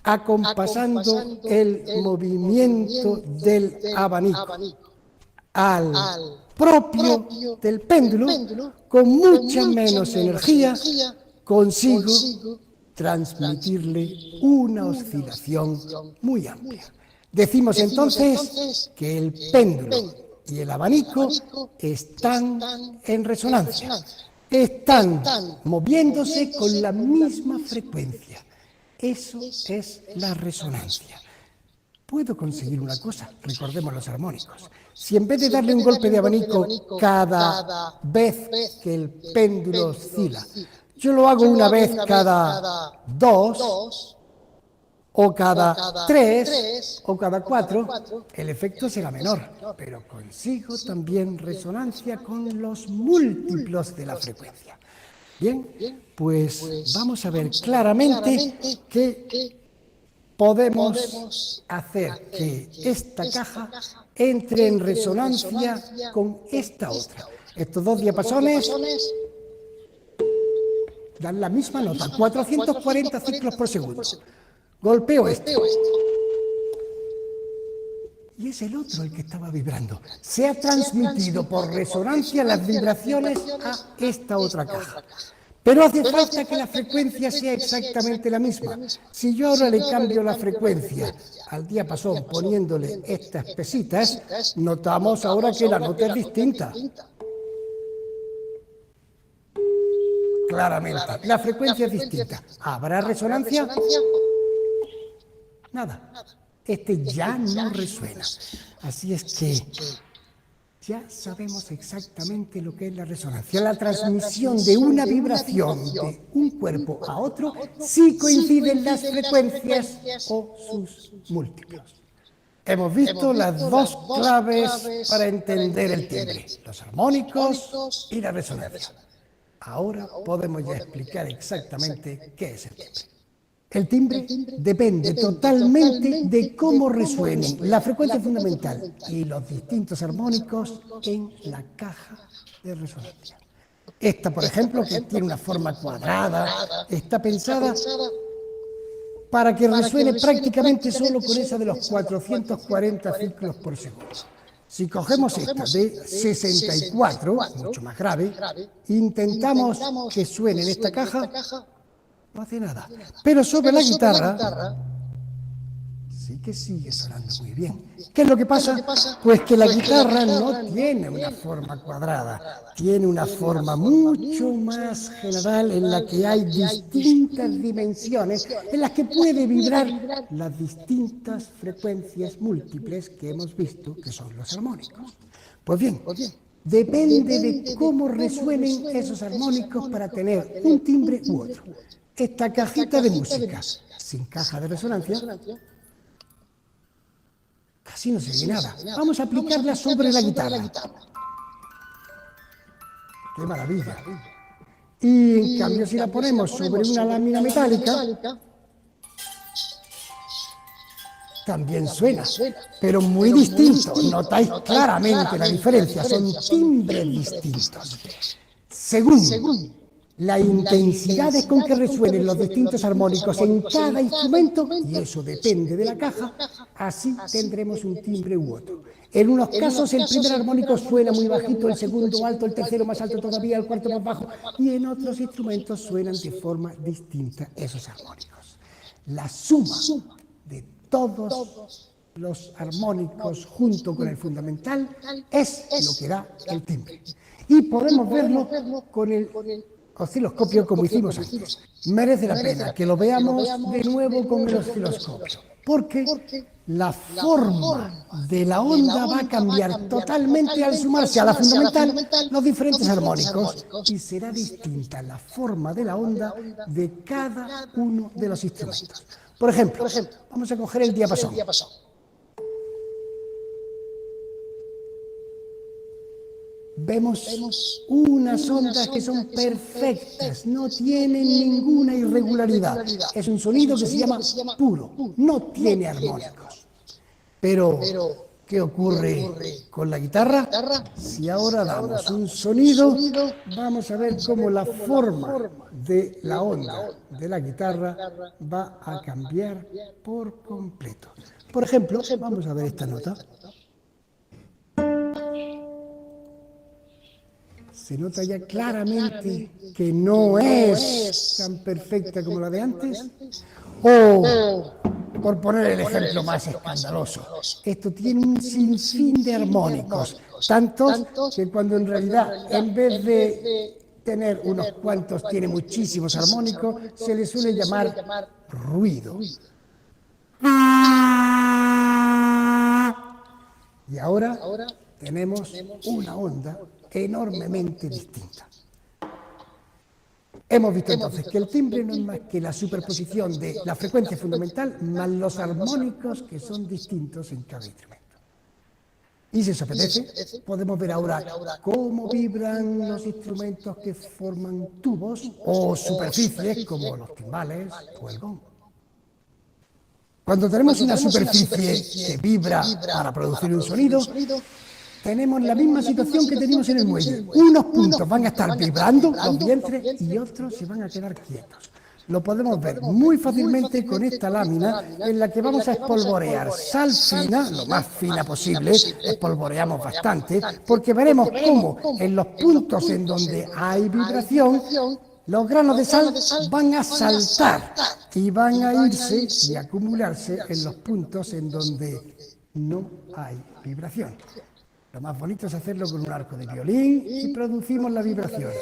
acompasando el movimiento del abanico al propio del péndulo, con mucha menos energía, consigo transmitirle una oscilación muy amplia. Decimos entonces que el péndulo y el abanico están en resonancia, están moviéndose con la misma frecuencia. Eso es la resonancia. Puedo conseguir una cosa, recordemos los armónicos. Si en vez de darle un golpe de abanico cada vez que el péndulo oscila, yo lo hago una vez cada 2, o cada 3, o cada 4, el efecto será menor, pero consigo también resonancia con los múltiplos de la frecuencia. Bien, pues vamos a ver claramente que podemos hacer que esta caja entre en resonancia con esta otra. Estos dos diapasones dan la misma nota, 440 ciclos por segundo. Golpeo este. Y es el otro el que estaba vibrando. Se ha transmitido por resonancia las vibraciones a esta otra caja. Pero hace falta que la frecuencia sea exactamente la misma. Si yo ahora le cambio la frecuencia al diapasón poniéndole estas pesitas, notamos ahora que la nota es distinta. Claramente, la frecuencia es distinta. ¿Habrá resonancia? Nada. Este ya no resuena. Así es que ya sabemos exactamente lo que es la resonancia. La transmisión de una vibración de un cuerpo a otro si coinciden las frecuencias o sus múltiplos. Hemos visto las dos claves para entender el timbre, los armónicos y la resonancia. Ahora podemos ya explicar exactamente qué es el timbre. El timbre depende totalmente de cómo resuenen la frecuencia fundamental y los distintos armónicos en la caja de resonancia. Esta, por ejemplo, que tiene una forma cuadrada, está pensada para que resuene prácticamente solo con esa de los 440 ciclos por segundo. Si cogemos esta de 64, mucho más grave, intentamos que suene en esta caja, no hace nada. Pero sobre la guitarra sí que sigue sonando muy bien. ¿Qué es lo que pasa? Pues que la guitarra no tiene una forma cuadrada, tiene una forma mucho más general en la que hay distintas dimensiones, en las que puede vibrar las distintas frecuencias múltiples que hemos visto que son los armónicos. Pues bien, depende de cómo resuenen esos armónicos para tener un timbre u otro. Esta cajita de música sin caja de resonancia casi no se oye nada. Vamos a aplicarla sobre la guitarra. ¡Qué maravilla! Y en cambio si la ponemos sobre una lámina metálica, también suena, pero muy distinto. Notáis claramente la diferencia, son timbres distintos. Según la intensidad con que resuenen los distintos armónicos en cada instrumento, y eso depende de la caja, así tendremos un timbre u otro. En unos casos el primer armónico suena muy bajito, el segundo alto, el tercero más alto todavía, el cuarto más bajo, y en otros instrumentos suenan de forma distinta esos armónicos. La suma de todos los armónicos junto con el fundamental es lo que da el timbre. Y podemos verlo con el osciloscopio como hicimos antes. Merece la pena que lo veamos de nuevo con el osciloscopio, porque la forma de la onda va a cambiar totalmente al sumarse a la fundamental los diferentes armónicos y será distinta la forma de la onda de cada uno de los instrumentos. Por ejemplo, vamos a coger el diapasón. Vemos unas ondas que son perfectas, no tienen ninguna irregularidad. Es un sonido que se llama puro, no tiene armónicos. Pero, ¿qué ocurre con la guitarra? Si ahora damos un sonido, vamos a ver cómo la forma de la onda de la guitarra va a cambiar por completo. Por ejemplo, vamos a ver esta nota. Se nota ya claramente que no es tan perfecta como la de antes. O Por poner el ejemplo más escandaloso, esto tiene un sinfín de armónicos, tantos que cuando en realidad, en vez de tener unos cuantos, tiene muchísimos armónicos, se le suele llamar ruido. Y ahora tenemos una onda enormemente distinta. Hemos visto entonces que el timbre no es más que la superposición de la frecuencia fundamental más los armónicos que son distintos en cada instrumento. Y si os apetece, podemos ver ahora cómo vibran los instrumentos que forman tubos o superficies como los timbales o el gong. Cuando tenemos una superficie que vibra para producir un sonido, tenemos la misma situación que tenemos en el muelle. Unos puntos van a estar vibrando, los vientres, y otros se van a quedar quietos. Lo podemos ver muy fácilmente con esta lámina en la que vamos a espolvorear sal fina, lo más fina posible, espolvoreamos bastante, porque veremos cómo en los puntos en donde hay vibración, los granos de sal van a saltar y van a irse y acumularse en los puntos en donde no hay vibración. Lo más bonito es hacerlo con un arco de violín y producimos la vibración.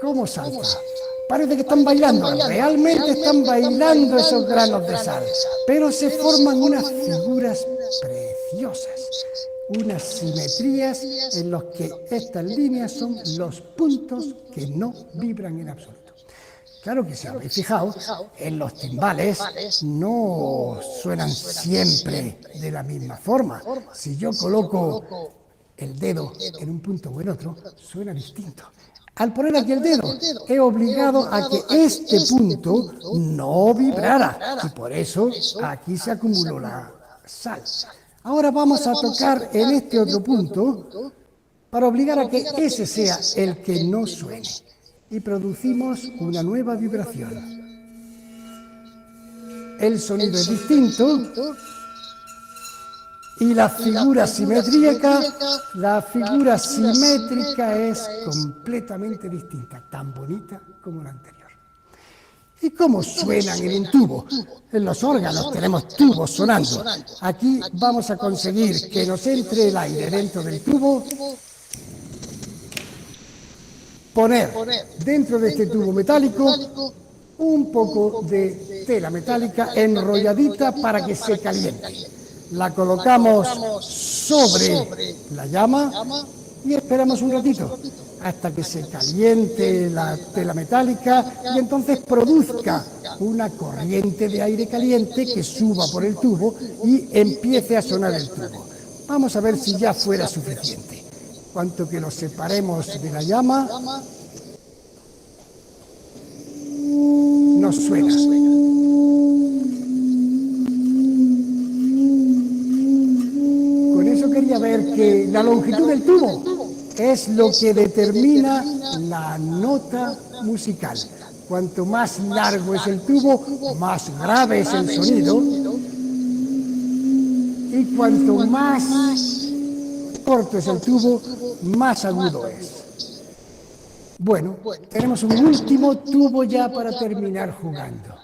¿Cómo salta? Parece que están bailando, realmente están bailando esos granos de sal, pero se forman unas figuras preciosas, unas simetrías en las que estas líneas son los puntos que no vibran en absoluto. Claro que si habéis fijado, en los timbales no suenan siempre de la misma forma. Si yo coloco el dedo en un punto o en otro, suena distinto. Al poner aquí el dedo, he obligado a que este punto no vibrara y por eso aquí se acumuló la sal. Ahora vamos a tocar en este otro punto para obligar a que ese sea el que no suene y producimos una nueva vibración. El sonido es distinto y la figura simétrica es completamente distinta, tan bonita como la anterior. ¿Y cómo suenan en un tubo? En los órganos tenemos tubos sonando. Aquí vamos a conseguir que nos entre el aire dentro del tubo, poner dentro de este tubo metálico un poco de tela metálica enrolladita para que se caliente. La colocamos sobre la llama y esperamos un ratito hasta que se caliente la tela metálica y entonces produzca una corriente de aire caliente que suba por el tubo y empiece a sonar el tubo. Vamos a ver si ya fuera suficiente. Cuanto que lo separemos de la llama, nos suena. Con eso quería ver que la longitud del tubo es lo que determina la nota musical. Cuanto más largo es el tubo, más grave es el sonido. Y cuanto más corto es el tubo, más agudo es. Bueno, tenemos un último tubo ya para terminar jugando.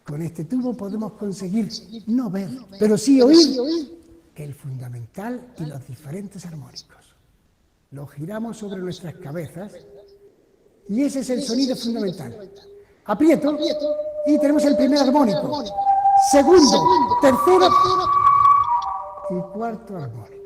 Con este tubo podemos conseguir no ver, pero sí oír el fundamental y los diferentes armónicos. Lo giramos sobre nuestras cabezas y ese es el sonido fundamental. Aprieto y tenemos el primer armónico, segundo, tercero y cuarto armónico.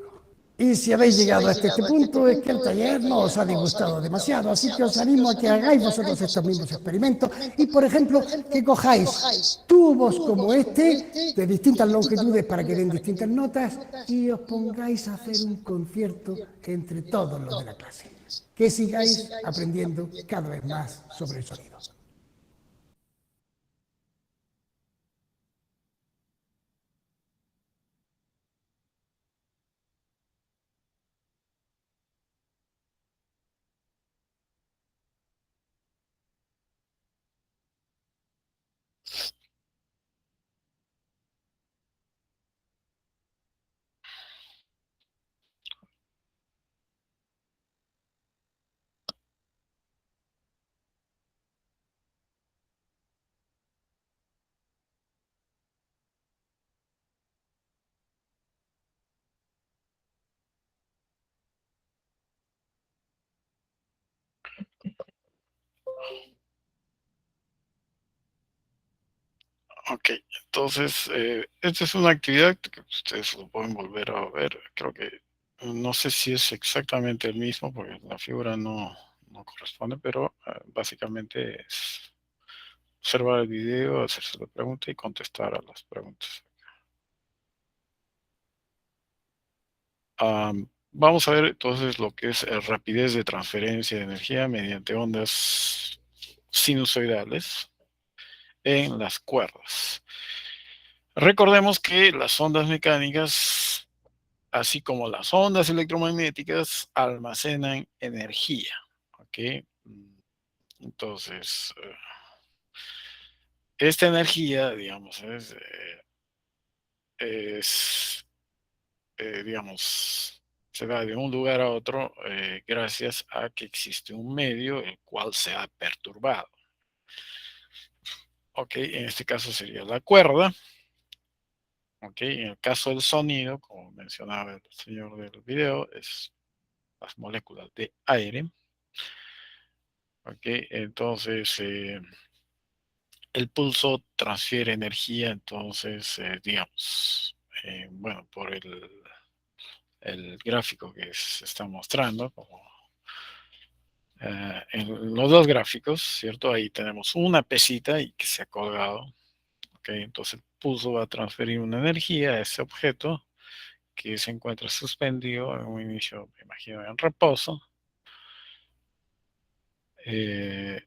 Y si habéis llegado hasta este punto es que el taller no os ha disgustado demasiado, así que os animo a que hagáis vosotros estos mismos experimentos y, por ejemplo, que cojáis tubos como este, de distintas longitudes para que den distintas notas, y os pongáis a hacer un concierto entre todos los de la clase. Que sigáis aprendiendo cada vez más sobre el sonido. Ok, entonces, esta es una actividad que ustedes lo pueden volver a ver. Creo que no sé si es exactamente el mismo porque la figura no corresponde, pero básicamente es observar el video, hacerse la pregunta y contestar a las preguntas. Vamos a ver entonces lo que es rapidez de transferencia de energía mediante ondas sinusoidales en las cuerdas. Recordemos que las ondas mecánicas, así como las ondas electromagnéticas, almacenan energía. ¿Ok? Entonces, esta energía, digamos, es, digamos, se va de un lugar a otro gracias a que existe un medio el cual se ha perturbado. Ok, en este caso sería la cuerda. Ok, en el caso del sonido, como mencionaba el señor del video, es las moléculas de aire. Ok, entonces el pulso transfiere energía, entonces, digamos, bueno, por el gráfico que se está mostrando, como en los dos gráficos, ¿cierto? Ahí tenemos una pesita y que se ha colgado. Ok, entonces el pulso va a transferir una energía a ese objeto que se encuentra suspendido en un inicio, me imagino, en reposo. Eh,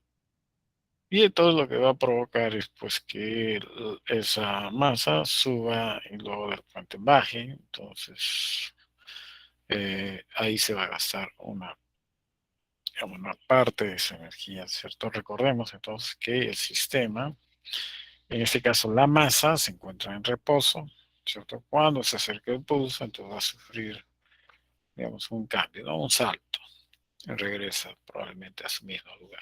y todo lo que va a provocar es pues que esa masa suba y luego de repente baje. Entonces ahí se va a gastar digamos, una parte de esa energía, ¿cierto? Recordemos entonces que el sistema, en este caso la masa, se encuentra en reposo, ¿cierto? Cuando se acerca el pulso, entonces va a sufrir, digamos, un cambio, ¿no? Un salto. Regresa probablemente a su mismo lugar.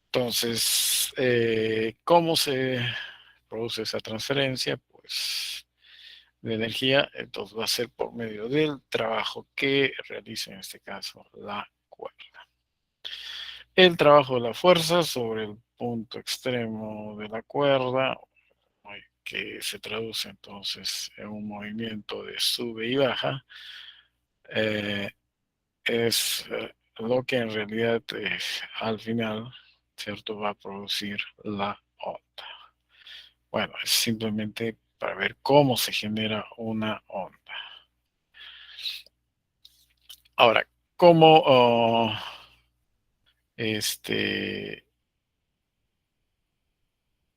Entonces, ¿cómo se produce esa transferencia? Pues de energía, entonces va a ser por medio del trabajo que realiza en este caso la cuerda. El trabajo de la fuerza sobre el punto extremo de la cuerda, que se traduce entonces en un movimiento de sube y baja, eh, es lo que en realidad al final, ¿cierto?, va a producir la onda. Bueno, es simplemente para ver cómo se genera una onda. Ahora, ¿cómo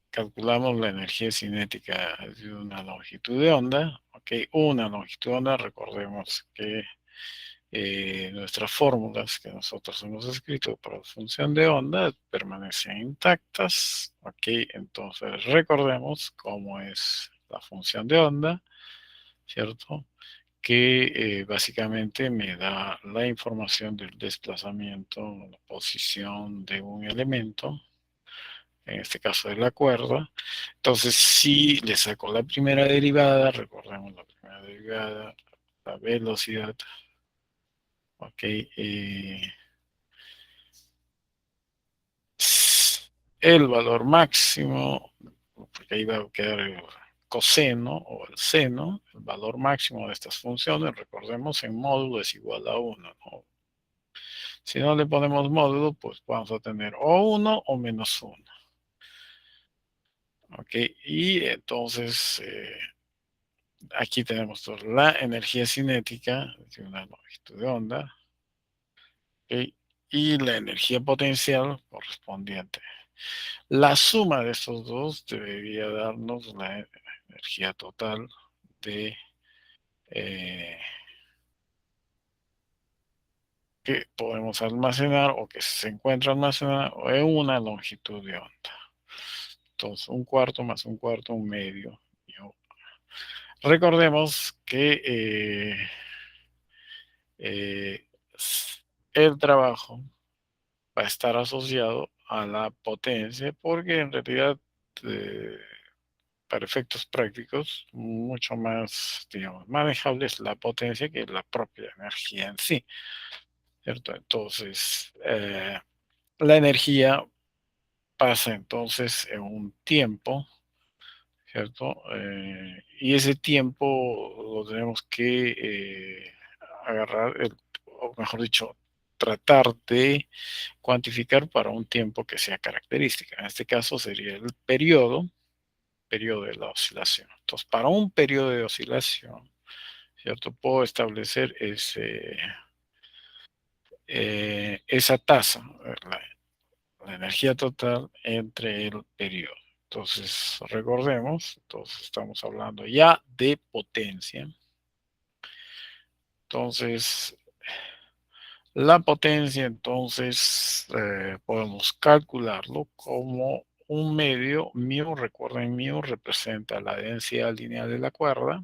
calculamos la energía cinética de una longitud de onda? Ok, una longitud de onda, recordemos que nuestras fórmulas que nosotros hemos escrito para la función de onda permanecen intactas. Ok, entonces recordemos cómo es la función de onda, ¿cierto? Que básicamente me da la información del desplazamiento, la posición de un elemento, en este caso de la cuerda. Entonces, si le saco la primera derivada, recordemos la primera derivada, la velocidad, ok, el valor máximo, porque ahí va a quedar el coseno o el seno, el valor máximo de estas funciones, recordemos, en módulo es igual a 1, ¿no? Si no le ponemos módulo, pues vamos a tener o 1 o menos 1. Ok, y entonces aquí tenemos la energía cinética de una longitud de onda, ¿ok? Y la energía potencial correspondiente. La suma de estos dos debería darnos la energía total de eh, que podemos almacenar o que se encuentra almacenada en una longitud de onda. Entonces, un cuarto más un cuarto, un medio. Recordemos que eh, el trabajo va a estar asociado a la potencia porque en realidad eh, para efectos prácticos mucho más, digamos, manejable es la potencia que la propia energía en sí. ¿cierto? Entonces, la energía pasa entonces en un tiempo, ¿cierto? Y ese tiempo lo tenemos que agarrar, o mejor dicho, tratar de cuantificar para un tiempo que sea característica. En este caso sería el periodo de la oscilación. Entonces, para un periodo de oscilación, ¿cierto? Puedo establecer esa tasa, la energía total entre el periodo. Entonces, recordemos, entonces estamos hablando ya de potencia. Entonces, la potencia, entonces, podemos calcularlo como un medio, μ, recuerden, μ representa la densidad lineal de la cuerda,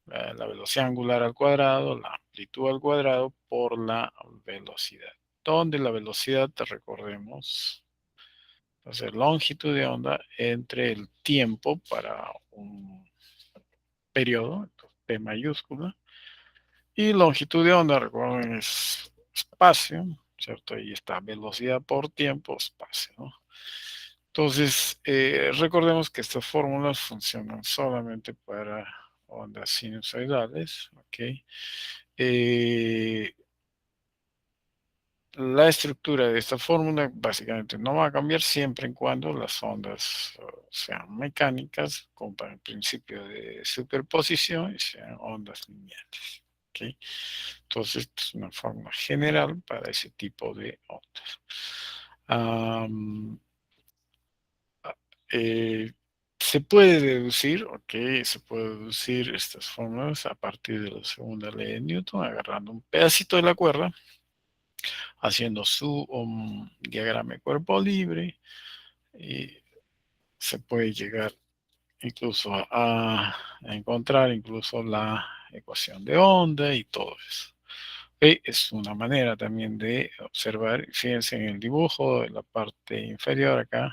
la velocidad angular al cuadrado, la amplitud al cuadrado por la velocidad. Donde la velocidad, recordemos, entonces longitud de onda entre el tiempo para un periodo, P mayúscula, y longitud de onda, recuerden, es espacio, ¿cierto? Ahí está velocidad por tiempo, espacio, ¿no? Entonces, recordemos que estas fórmulas funcionan solamente para ondas sinusoidales, ¿ok? Eh, la estructura de esta fórmula básicamente no va a cambiar siempre y cuando las ondas sean mecánicas, cumplan el principio de superposición y sean ondas lineales, ¿ok? Entonces, esta es una fórmula general para ese tipo de ondas. Eh, se puede deducir, ok, se puede deducir estas fórmulas a partir de la segunda ley de Newton, agarrando un pedacito de la cuerda, haciendo su diagrama de cuerpo libre, y se puede llegar incluso a encontrar incluso la ecuación de onda y todo eso. Ok, es una manera también de observar, fíjense en el dibujo de la parte inferior acá,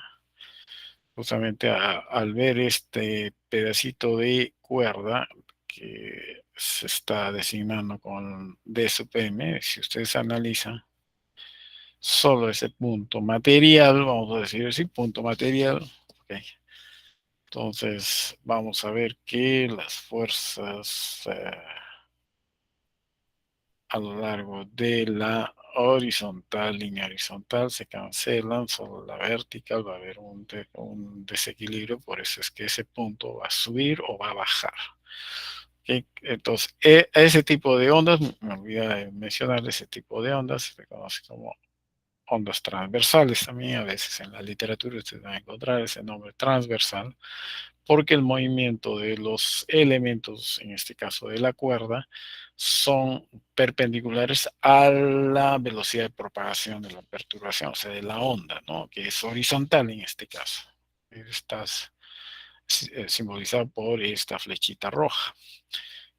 justamente al ver este pedacito de cuerda que se está designando con D sub m, si ustedes analizan solo ese punto material, vamos a decir así, punto material, ok. Entonces vamos a ver que las fuerzas a lo largo de la horizontal, línea horizontal, se cancelan, solo la vertical va a haber un desequilibrio, por eso es que ese punto va a subir o va a bajar. ¿Okay? Entonces, ese tipo de ondas, me olvidé de mencionar, ese tipo de ondas se conoce como ondas transversales también. A veces en la literatura ustedes van a encontrar ese nombre transversal, porque el movimiento de los elementos, en este caso de la cuerda, son perpendiculares a la velocidad de propagación de la perturbación, o sea, de la onda, ¿no? Que es horizontal en este caso. Estás simbolizado por esta flechita roja.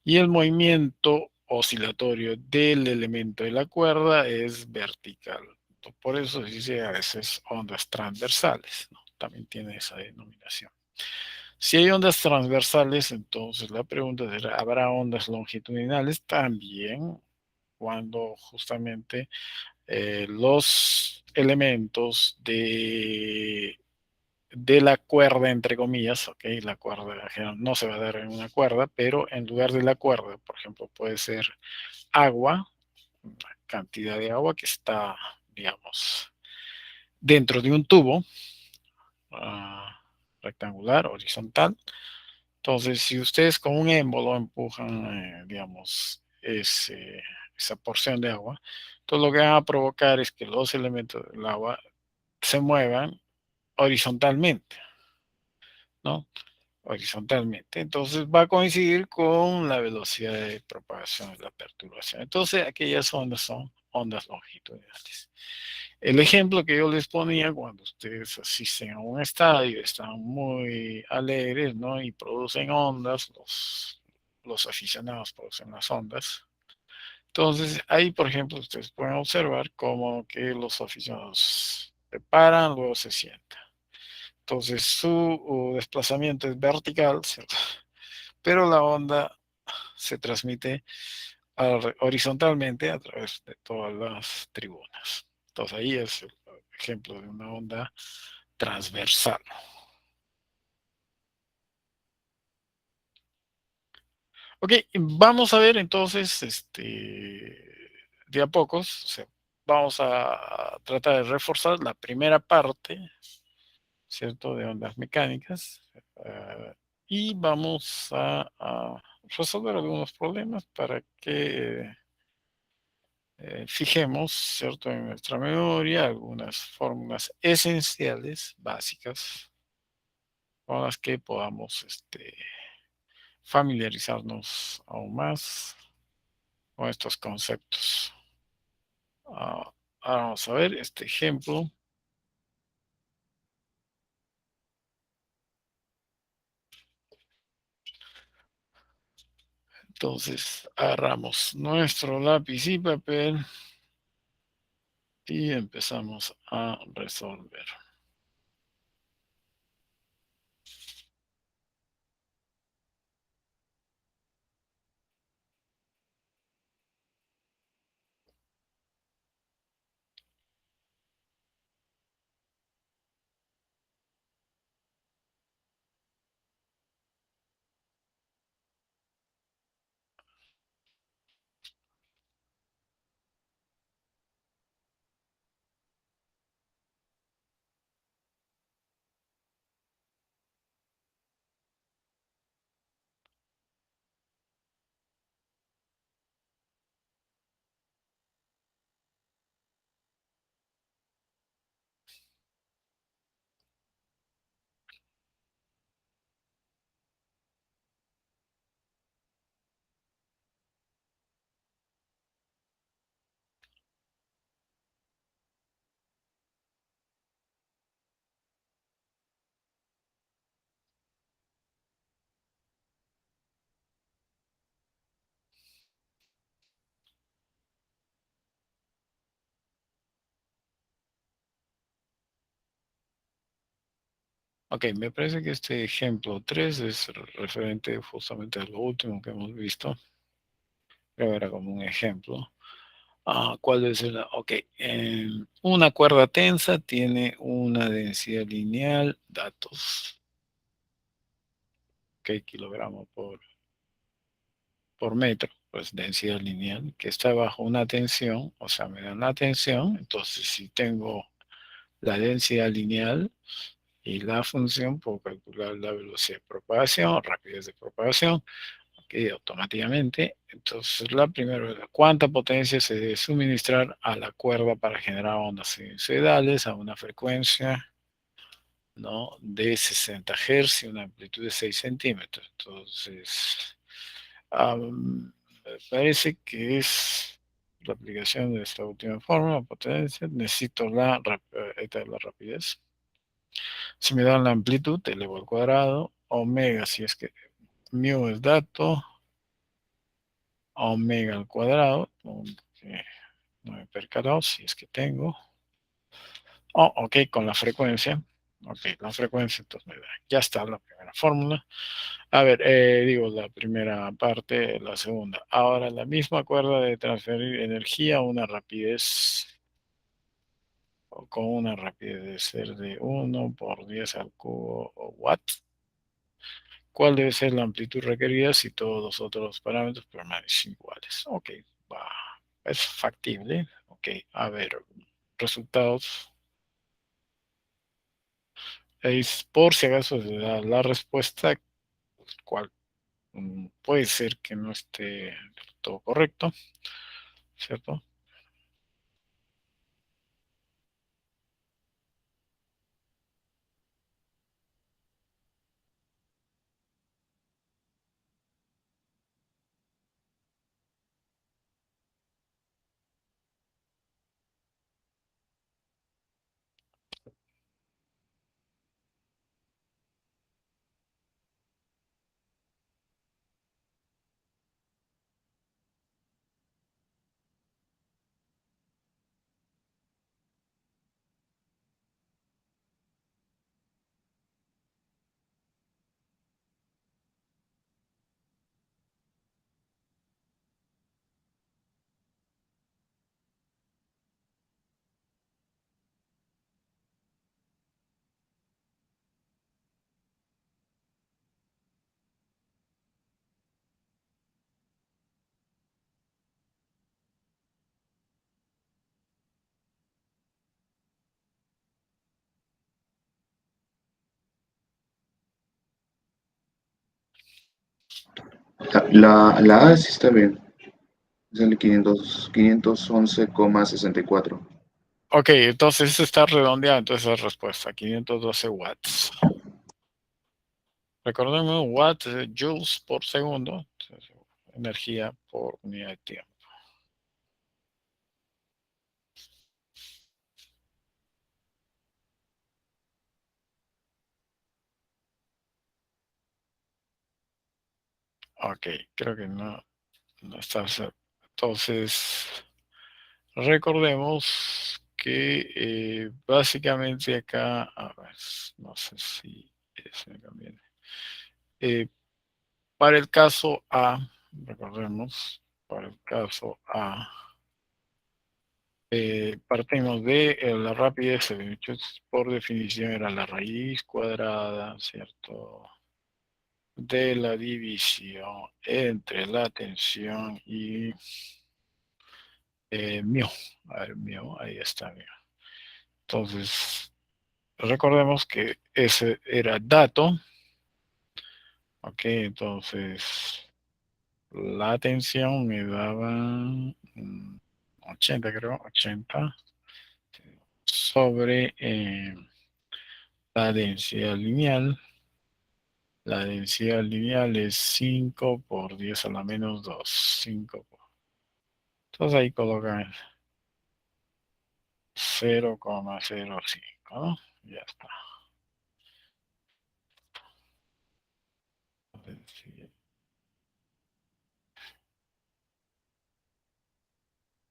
Y el movimiento oscilatorio del elemento de la cuerda es vertical. Por eso se dice a veces ondas transversales, ¿no? También tiene esa denominación. Si hay ondas transversales, entonces la pregunta será, ¿habrá ondas longitudinales? También, cuando justamente los elementos de la cuerda, entre comillas, ok, la cuerda no se va a dar en una cuerda, pero en lugar de la cuerda, por ejemplo, puede ser agua, una cantidad de agua que está, digamos, dentro de un tubo rectangular, horizontal. Entonces, si ustedes con un émbolo empujan, digamos, esa porción de agua, entonces lo que van a provocar es que los elementos del agua se muevan horizontalmente, ¿no? Horizontalmente. Entonces va a coincidir con la velocidad de propagación de la perturbación. Entonces, aquellas ondas son ondas longitudinales. El ejemplo que yo les ponía cuando ustedes asisten a un estadio, están muy alegres, ¿no? Y producen ondas, los aficionados producen las ondas. Entonces, ahí, por ejemplo, ustedes pueden observar cómo que los aficionados se paran, luego se sientan. Entonces, su desplazamiento es vertical, ¿cierto? Pero la onda se transmite horizontalmente a través de todas las tribunas. Entonces ahí es el ejemplo de una onda transversal. Ok, vamos a ver entonces, de a pocos, o sea, vamos a tratar de reforzar la primera parte, ¿cierto?, de ondas mecánicas, y vamos a resolver algunos problemas para que fijemos, ¿cierto?, en nuestra memoria algunas fórmulas esenciales, básicas, con las que podamos familiarizarnos aún más con estos conceptos. Ah, ahora vamos a ver este ejemplo. Entonces, agarramos nuestro lápiz y papel y empezamos a resolver. Ok, me parece que este ejemplo 3 es referente justamente a lo último que hemos visto. Creo era como un ejemplo. ¿Cuál es el? Ok, una cuerda tensa tiene una densidad lineal, datos, ok, kilogramos por metro, pues densidad lineal, que está bajo una tensión, o sea, me dan la tensión, entonces si tengo la densidad lineal y la función, puedo calcular la velocidad de propagación, rapidez de propagación, que automáticamente, entonces la primera es cuánta potencia se debe suministrar a la cuerda para generar ondas sinusoidales a una frecuencia, ¿no?, de 60 Hz y una amplitud de 6 centímetros. Entonces, me parece que es la aplicación de esta última fórmula, potencia, necesito la rapidez. Si me dan la amplitud, elevo al cuadrado, omega, si es que mu es dato, omega al cuadrado, que no me he percatado si es que tengo. Oh, ok, con la frecuencia. Ok, la frecuencia, entonces ya está la primera fórmula. A ver, digo la primera parte, la segunda. Ahora, la misma cuerda de transferir energía a una rapidez, o con una rapidez de ser de 1 por 10 al cubo o watt. ¿Cuál debe ser la amplitud requerida si todos los otros parámetros permanecen iguales? Ok, va, es factible. Ok, a ver, resultados. Es por si acaso la respuesta, cual puede ser que no esté del todo correcto, ¿cierto? La A sí está bien. Sale 511,64. Ok, entonces está redondeado, entonces la respuesta, 512 watts. Recordemos watts, joules por segundo, entonces, energía por unidad de tiempo. Ok, creo que no está. Entonces, recordemos que básicamente acá, a ver, no sé si me conviene. Para el caso A, recordemos, para el caso A, partimos de la rapidez, por definición era la raíz cuadrada, ¿cierto? De la división entre la tensión y mu. A ver, mu, ahí está mu. Entonces, recordemos que ese era dato. Ok, entonces la tensión me daba 80, creo, 80 sobre la densidad lineal. La densidad lineal es 5 por 10 a la menos 2. 5 por... Entonces ahí colocan 0,05, ¿no? Ya está.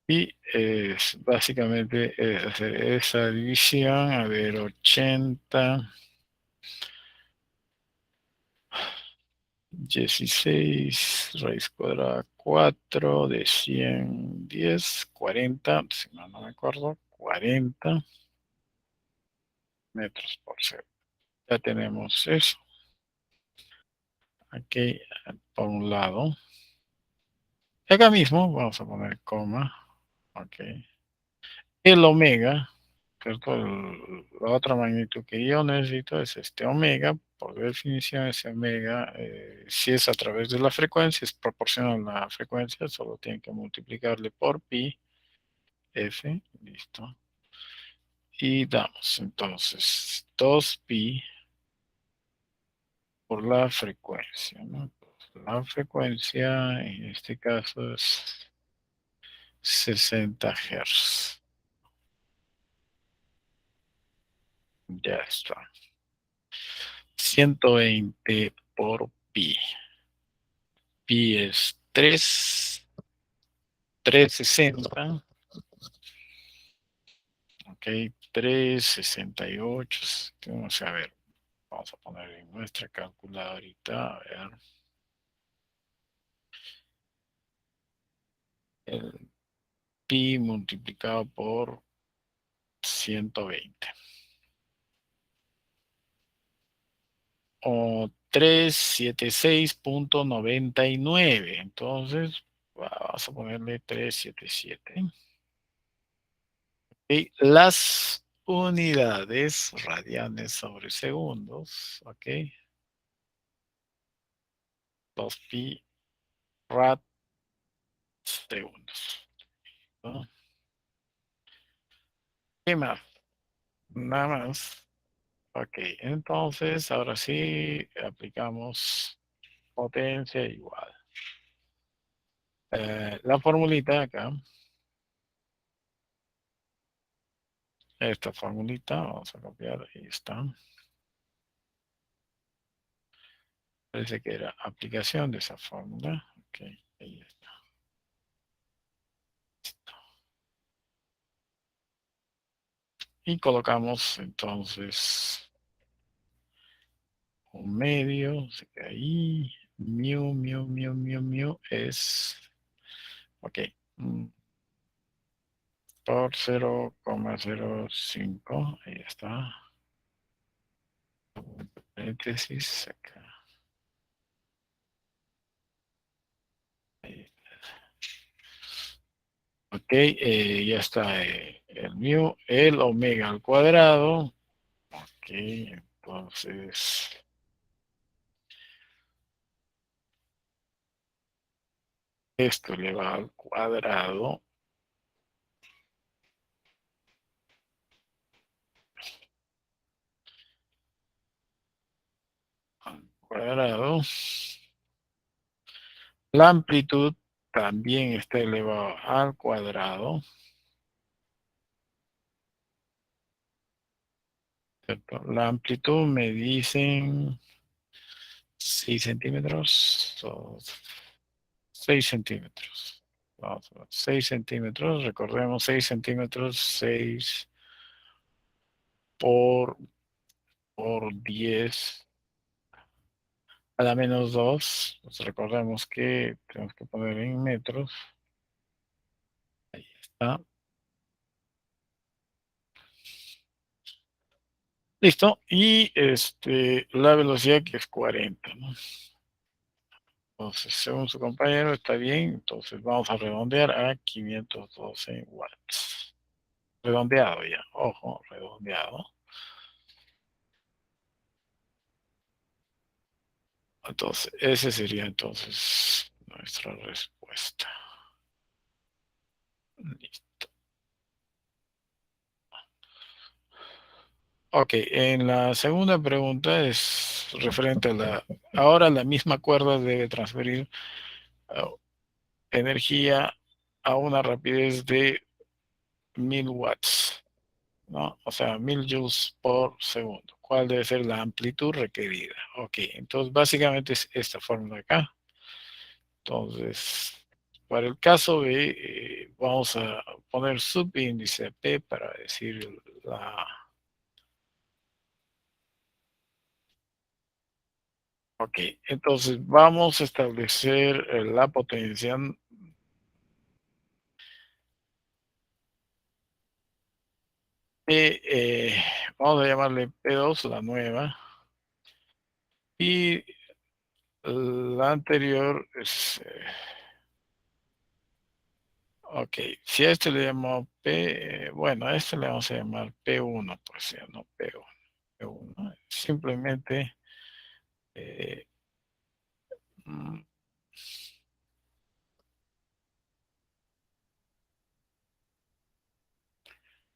Y básicamente hacer esa división, a ver, 80, 16, raíz cuadrada 4 de 100, 10, 40, si no me acuerdo, 40 metros por segundo. Ya tenemos eso. Aquí por un lado. Acá mismo vamos a poner coma. Ok. El omega, ¿cierto? La otra magnitud que yo necesito es este omega. Por definición, ese omega, si es a través de la frecuencia, es proporcional a la frecuencia, solo tiene que multiplicarle por pi, f, listo. Y damos entonces 2pi por la frecuencia, ¿no? La frecuencia en este caso es 60 Hz. Ya está. 120 por pi. Pi es 360. Ok, 368. Vamos a ver. Vamos a poner en nuestra calculadorita. A ver. El pi multiplicado por 120. O 376,99. Entonces, vamos a ponerle 377. Y las unidades radianes sobre segundos, ok. 2pi rad segundos. ¿No? ¿Qué más? Nada más. Ok, entonces ahora sí aplicamos potencia igual. La formulita acá, esta formulita, vamos a copiar, ahí está. Parece que era aplicación de esa fórmula. Ok, ahí está. Y colocamos entonces un medio, así que ahí, mu es, ok, por 0,05, ahí está, paréntesis acá. Ahí. Ok, ya está el mu, el omega al cuadrado. Ok, entonces esto elevado al cuadrado la amplitud también está elevado al cuadrado, ¿cierto? La amplitud me dicen 6 centímetros, 6 centímetros. Vamos a ver, 6 centímetros, recordemos 6 centímetros, 6 por 10 a la menos 2. Pues recordemos que tenemos que poner en metros. Ahí está. Listo. Y la velocidad que es 40, ¿no? Entonces, según su compañero, está bien. Entonces, vamos a redondear a 512 watts. Redondeado ya. Ojo, redondeado. Entonces, ese sería entonces nuestra respuesta. Listo. Ok, en la segunda pregunta es referente a ahora la misma cuerda debe transferir energía a una rapidez de 1000 watts, ¿no? O sea, 1000 joules por segundo. ¿Cuál debe ser la amplitud requerida? Ok, entonces básicamente es esta fórmula acá. Entonces, para el caso B, vamos a poner subíndice P para decir la... Ok, entonces vamos a establecer la potencia. Vamos a llamarle P2, la nueva. Y la anterior es... ok, si a este le llamamos P, bueno, a este le vamos a llamar P1, pues ya, no P1. P1. Simplemente... mm,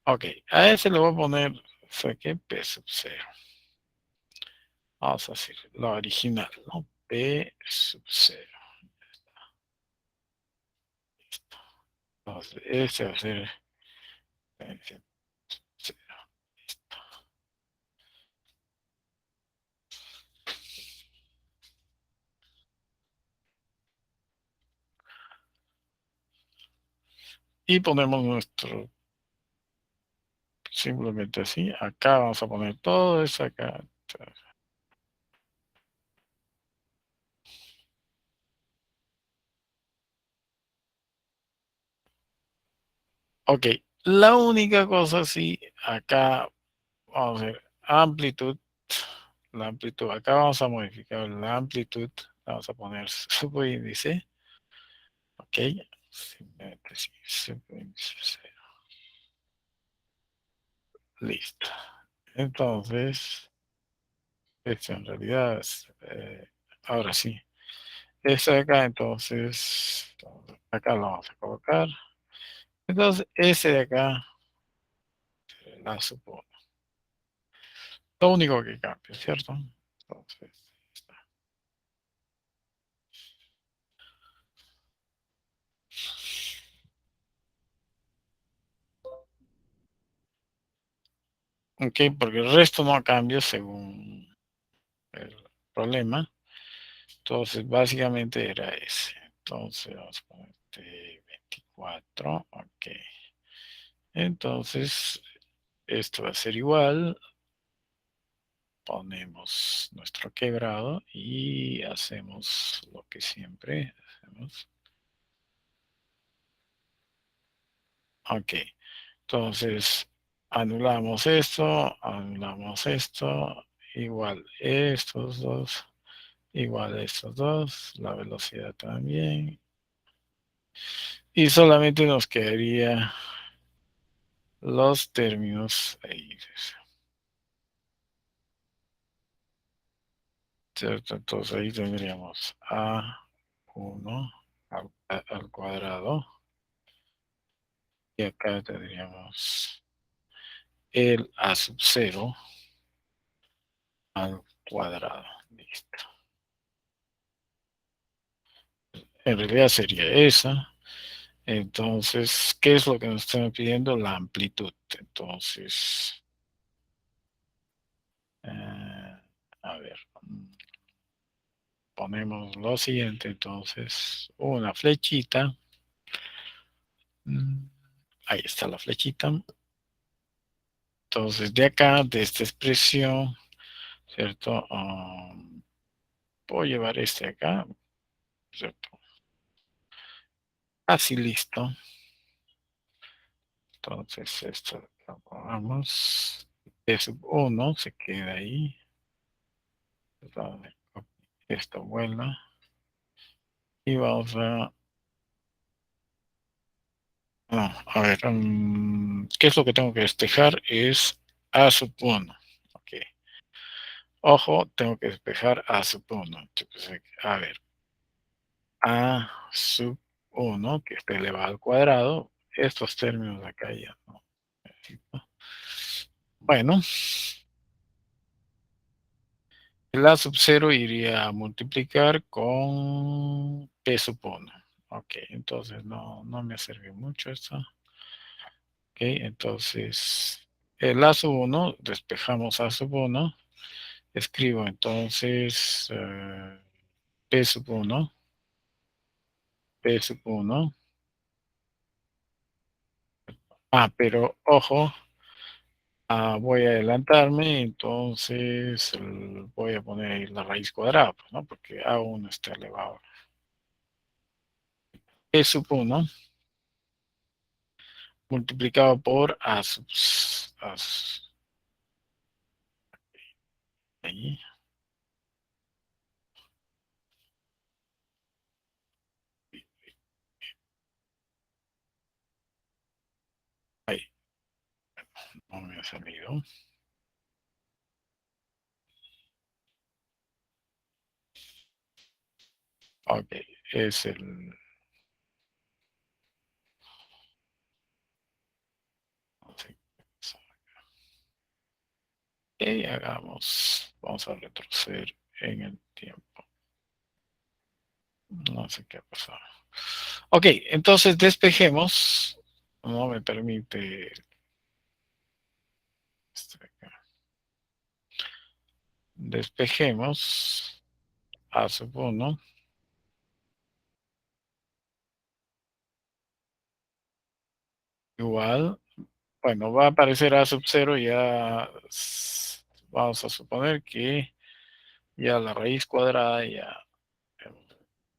ok, a ese le voy a poner, fue que P sub 0. Vamos a decir, la original, ¿no? P sub 0. Entonces, ese va a ser P sub 0. Y ponemos nuestro, simplemente así. Acá vamos a poner todo eso acá. Ok, la única cosa sí, acá vamos a ver amplitud. La amplitud, acá vamos a modificar la amplitud. Vamos a poner subíndice. Ok, simplemente sí, subíndice 0. Listo. Entonces, esto en realidad es, ahora sí. Esto de acá, entonces, acá lo vamos a colocar. Entonces, ese de acá, la supongo. Lo único que cambia, ¿cierto? Entonces, está. Ok, porque el resto no cambia según el problema. Entonces, básicamente era ese. Entonces, vamos a poner 24. Ok. Entonces, esto va a ser igual. Ponemos nuestro quebrado y hacemos lo que siempre hacemos. Ok. Entonces, anulamos esto, igual estos dos, igual estos dos, la velocidad también. Y solamente nos quedaría los términos ahí. ¿Cierto? Entonces ahí tendríamos A1 al cuadrado. Y acá tendríamos el a sub 0 al cuadrado. Listo. En realidad sería esa. Entonces, ¿qué es lo que nos están pidiendo? La amplitud. Entonces, a ver, ponemos lo siguiente. Entonces, una flechita. Ahí está la flechita. Entonces, de acá, de esta expresión, ¿cierto? Puedo llevar este acá, ¿cierto? Así, listo. Entonces, esto lo ponemos. E sub 1 se queda ahí. Esto vuela. Y vamos a... No, a ver, ¿qué es lo que tengo que despejar? Es A sub 1. Ok. Ojo, tengo que despejar A sub 1. Entonces, a ver, A sub 1, que está elevado al cuadrado. Estos términos de acá ya no necesito. Bueno, el A sub 0 iría a multiplicar con P sub 1. Ok, entonces no me sirve mucho esto. Ok, entonces el A sub 1, despejamos A sub 1. Escribo entonces P sub 1, P sub 1. Pero ojo, voy a adelantarme, entonces voy a poner ahí la raíz cuadrada, pues, ¿no? Porque A1 está elevado. P sub 1 multiplicado por A sub, ahí. Ahí, no me ha salido. Ok, es el... No sé qué pasa. Y hagamos, vamos a retroceder en el tiempo. No sé qué ha pasado. Ok, entonces despejemos. No me permite. Despejemos A sub 1. Igual. Bueno, va a aparecer A sub 0 ya. Vamos a suponer que ya la raíz cuadrada ya.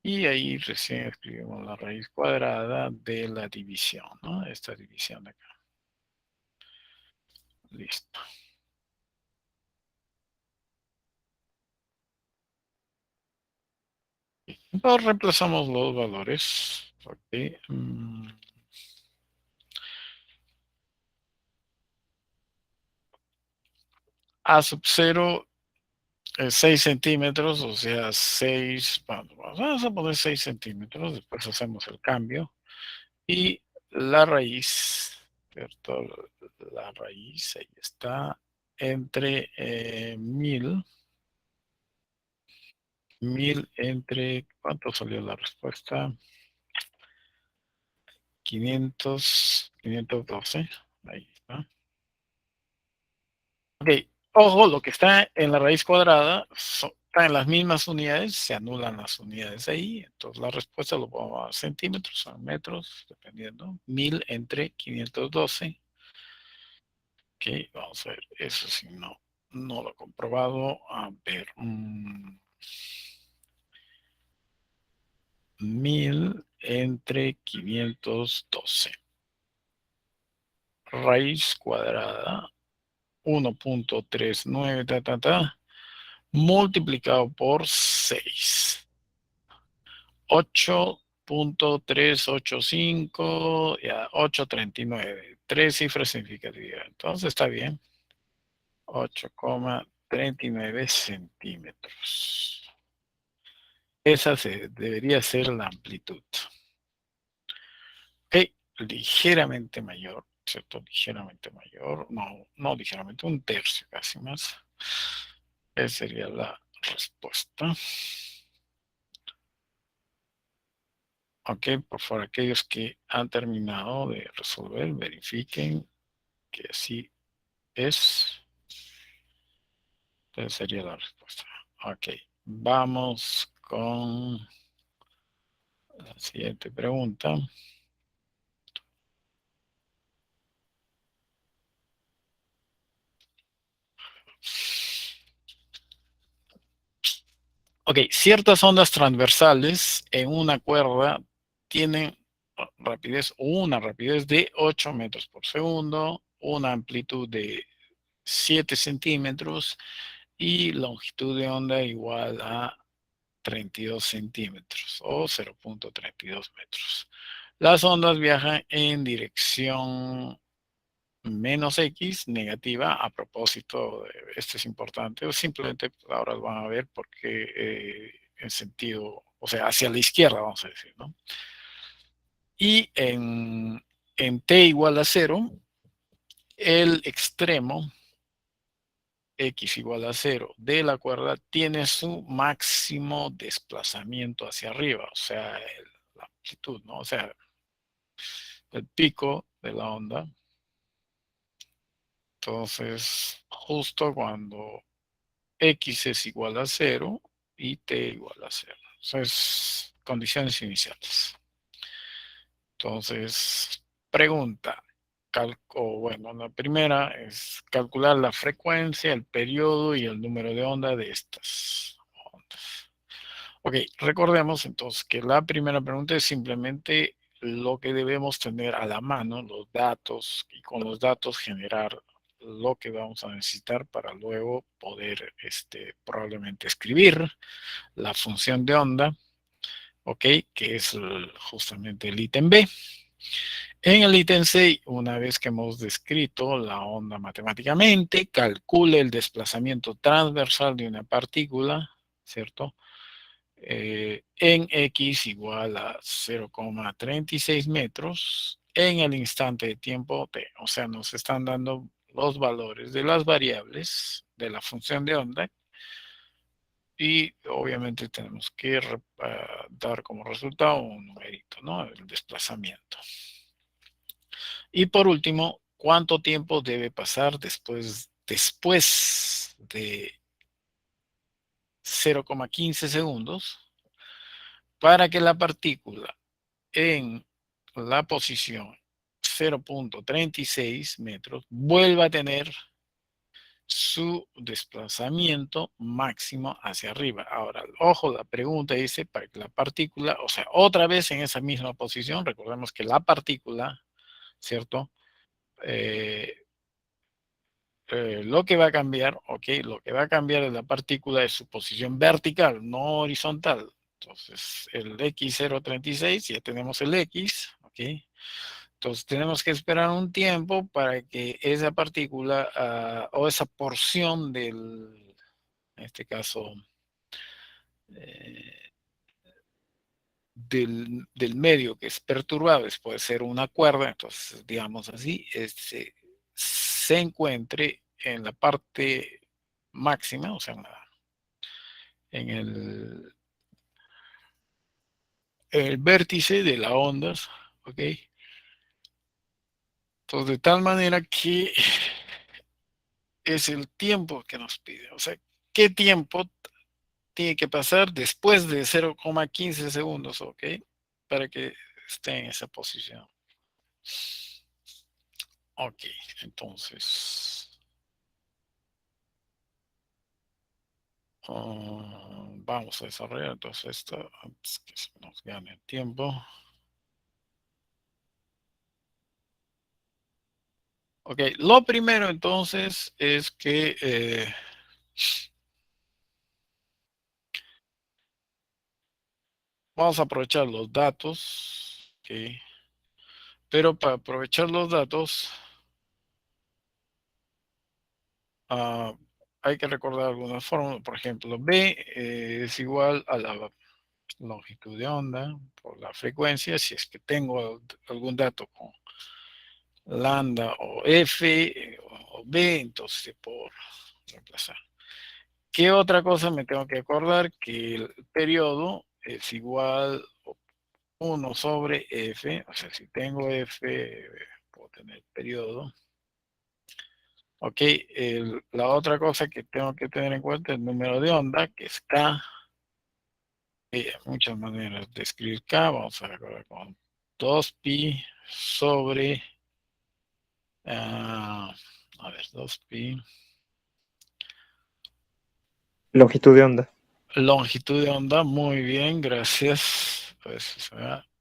Y ahí recién escribimos la raíz cuadrada de la división, ¿no? Esta división de acá. Listo. Entonces reemplazamos los valores. Ok. A sub 0 es 6 centímetros, o sea, 6, vamos a poner 6 centímetros, después hacemos el cambio. Y la raíz, ¿cierto? La raíz, ahí está, entre 1000 entre, ¿cuánto salió la respuesta? 512, ahí está. Ok, ojo, lo que está en la raíz cuadrada está en las mismas unidades, se anulan las unidades ahí, entonces la respuesta lo pongo a centímetros, a metros, dependiendo, 1000 entre 512. Ok, vamos a ver, eso sí, no lo he comprobado. A ver, 1000 entre 512. Raíz cuadrada, 1.39, multiplicado por 6. 8.385, ya, 839. Tres cifras significativas. Entonces está bien. 8,39 centímetros. Esa debería ser la amplitud. Ok, ligeramente mayor, ¿cierto? Ligeramente mayor, no ligeramente, un tercio casi más. Esa sería la respuesta. Ok, por favor, aquellos que han terminado de resolver, verifiquen que así es. Esa sería la respuesta. Ok, vamos con la siguiente pregunta. Ok, ciertas ondas transversales en una cuerda tienen rapidez o una rapidez de 8 metros por segundo, una amplitud de 7 centímetros y longitud de onda igual a 32 centímetros o 0.32 metros. Las ondas viajan en dirección menos X negativa. A propósito, esto es importante, o simplemente ahora lo van a ver porque en sentido, o sea, hacia la izquierda, vamos a decir, ¿no? Y en T igual a 0, el extremo X igual a 0 de la cuerda tiene su máximo desplazamiento hacia arriba, o sea, la amplitud, ¿no? O sea, el pico de la onda. Entonces, justo cuando X es igual a 0 y T igual a 0. Entonces, condiciones iniciales. Entonces, pregunta. Bueno, la primera es calcular la frecuencia, el periodo y el número de onda de estas ondas. Ok, recordemos entonces que la primera pregunta es simplemente lo que debemos tener a la mano, los datos, y con los datos generar lo que vamos a necesitar para luego poder probablemente escribir la función de onda, ok, que es justamente el ítem B. En el ítem C, una vez que hemos descrito la onda matemáticamente, calcule el desplazamiento transversal de una partícula, ¿cierto? En X igual a 0,36 metros en el instante de tiempo T. O sea, nos están dando los valores de las variables de la función de onda y obviamente tenemos que dar como resultado un numerito, ¿no? El desplazamiento. Y por último, ¿cuánto tiempo debe pasar después de 0,15 segundos para que la partícula en la posición 0.36 metros vuelva a tener su desplazamiento máximo hacia arriba? Ahora, ojo, la pregunta dice para que la partícula, o sea, otra vez en esa misma posición, recordemos que la partícula, ¿cierto? Lo que va a cambiar, ok, lo que va a cambiar de la partícula es su posición vertical, no horizontal. Entonces, el X036, ya tenemos el X, ok. Entonces, tenemos que esperar un tiempo para que esa partícula o esa porción en este caso, eh, del medio que es perturbado, puede ser una cuerda, entonces, digamos así, se encuentre en la parte máxima, o sea, en el vértice de las ondas, ¿ok? Entonces, de tal manera que es el tiempo que nos pide, o sea, ¿qué tiempo tiene que pasar después de 0,15 segundos, ¿ok? Para que esté en esa posición. Ok, entonces... vamos a desarrollar entonces esto antes que se nos gane el tiempo. Ok, lo primero entonces es que vamos a aprovechar los datos, okay, pero para aprovechar los datos hay que recordar algunas fórmulas. Por ejemplo, B es igual a la longitud de onda por la frecuencia, si es que tengo algún dato con lambda o f o b, entonces por reemplazar. ¿Qué otra cosa me tengo que acordar? Que el periodo es igual a 1 sobre f, o sea, si tengo f, puedo tener periodo. Ok, la otra cosa que tengo que tener en cuenta es el número de onda, que es K. Hay muchas maneras de escribir K. Vamos a recordar con 2pi sobre, a ver, 2pi. Longitud de onda. Longitud de onda, muy bien, gracias. Pues,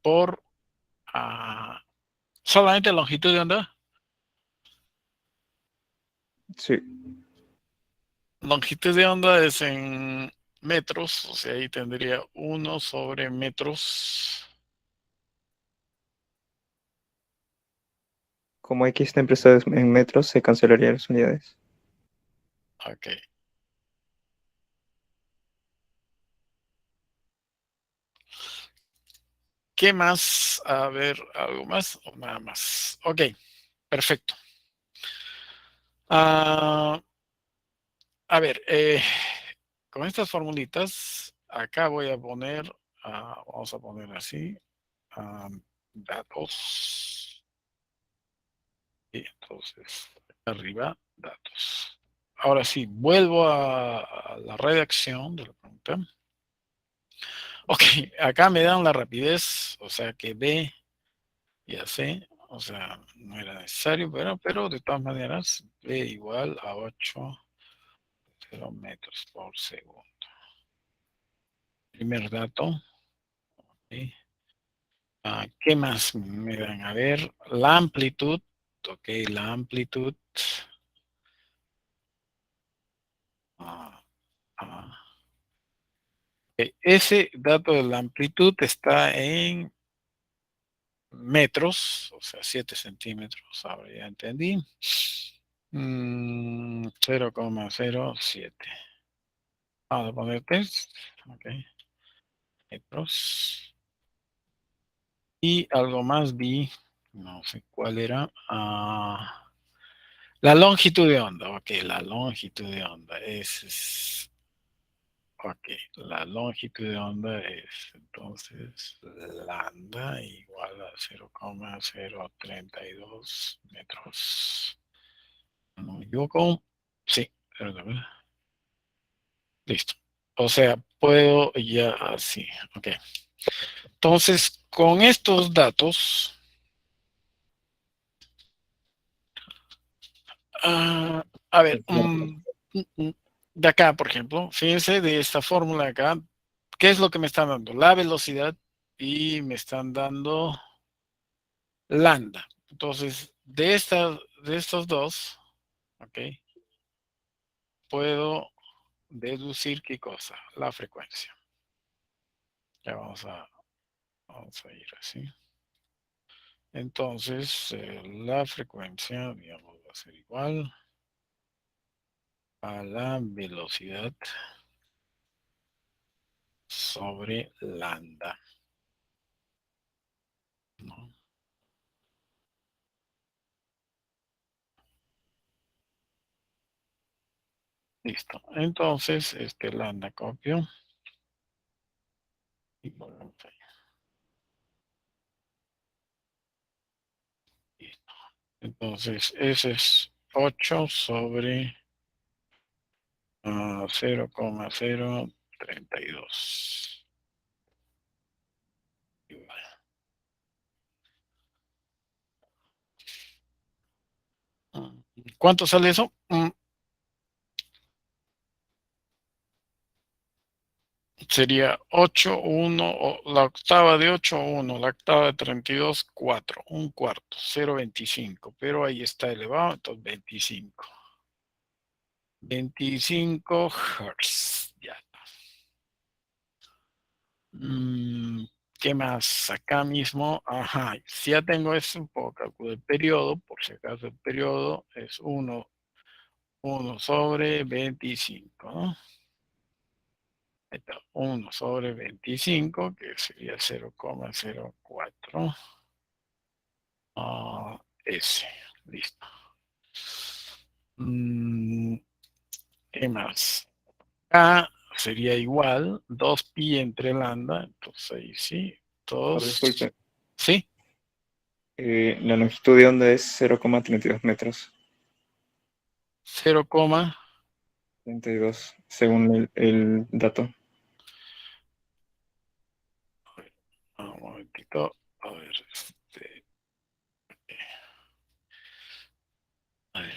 por solamente longitud de onda. Sí. Longitud de onda es en metros, o sea, ahí tendría 1 sobre metros. Como X está empresado en metros, se cancelarían las unidades. Ok. ¿Qué más? A ver, ¿algo más o nada más? Ok, perfecto. A ver, con estas formulitas, acá voy a poner, vamos a poner así, datos. Y entonces, arriba, datos. Ahora sí, vuelvo a la redacción de la pregunta. Ok, acá me dan la rapidez, o sea que B, ya sé, o sea, no era necesario, pero de todas maneras, B igual a 8 metros por segundo. Primer dato. Okay. ¿Qué más me dan? A ver, la amplitud. Ok, la amplitud. Ese dato de la amplitud está en metros, o sea, 7 centímetros. Ahora ya entendí. 0,07. Vamos a poner test. Ok. Metros. Y algo más vi, no sé cuál era. La longitud de onda. Ok, la longitud de onda es. Ok, la longitud de onda es entonces lambda igual a 0,032 metros. ¿No me equivoco? Sí, listo. O sea, puedo ya así. Ok. Entonces, con estos datos, a ver, de acá, por ejemplo, fíjense de esta fórmula de acá, ¿qué es lo que me están dando? La velocidad y me están dando lambda. Entonces, de estos dos, ok, puedo deducir qué cosa, la frecuencia. Ya vamos a ir así. Entonces, la frecuencia, digamos, va a ser igual a la velocidad sobre lambda, ¿no? Listo. Entonces, lambda copio. Y ponemos ahí. Listo. Entonces, ese es 8 sobre 0,032. Igual. ¿Cuánto sale eso? Sería 8, 1, la octava de 8, 1, la octava de 32, 4, un cuarto, 0,25, pero ahí está elevado, entonces 25. 25 Hz, ya. ¿Qué más? Acá mismo, ajá, si ya tengo esto, puedo calcular el periodo, por si acaso el periodo es 1 sobre 25, ¿no? Ahí está, 1 sobre 25, que sería 0,04 S. Listo. ¿Qué más? A sería igual 2pi entre lambda, entonces ahí sí, Disculpe, ¿sí? la longitud de onda es 0,32 metros. 0, 32, según el dato. un momentito, a ver, a ver.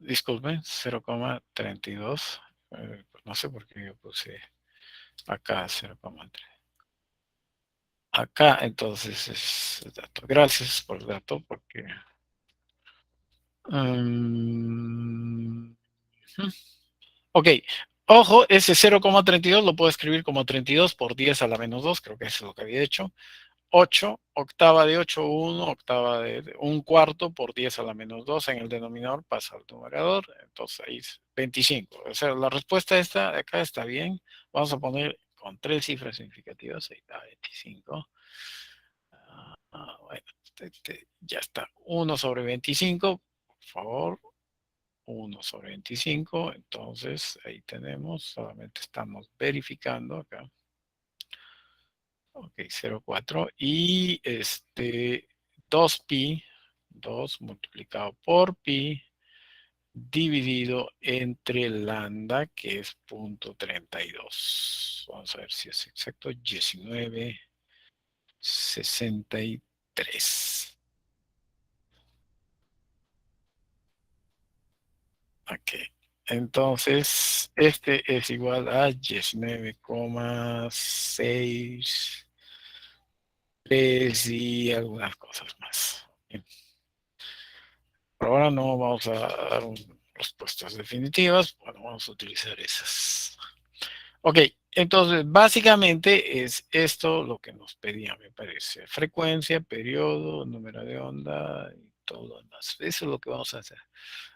Disculpen, 0,32. Pues no sé por qué yo puse acá 0,3. Acá entonces es el dato. Gracias por el dato, porque ok, ojo, ese 0,32 lo puedo escribir como 32 por 10 a la menos 2, creo que eso es lo que había hecho. 8, octava de 8, 1, octava de 1 cuarto por 10 a la menos 2 en el denominador pasa al numerador, entonces ahí es 25. O sea, la respuesta esta de acá está bien. Vamos a poner con 3 cifras significativas, ahí está 25. Bueno, ya está. 1 sobre 25, por favor. 1 sobre 25, entonces ahí tenemos, solamente estamos verificando acá. Ok, 0,4 y 2pi, 2 multiplicado por pi, dividido entre lambda, que es 0,32. Vamos a ver si es exacto, 19,63. Ok, entonces este es igual a 19,63 y algunas cosas más. Bien. Por ahora no vamos a dar respuestas definitivas, bueno, vamos a utilizar esas. Ok, entonces básicamente es esto lo que nos pedía, me parece. Frecuencia, periodo, número de onda y todo lo demás. Eso es lo que vamos a hacer.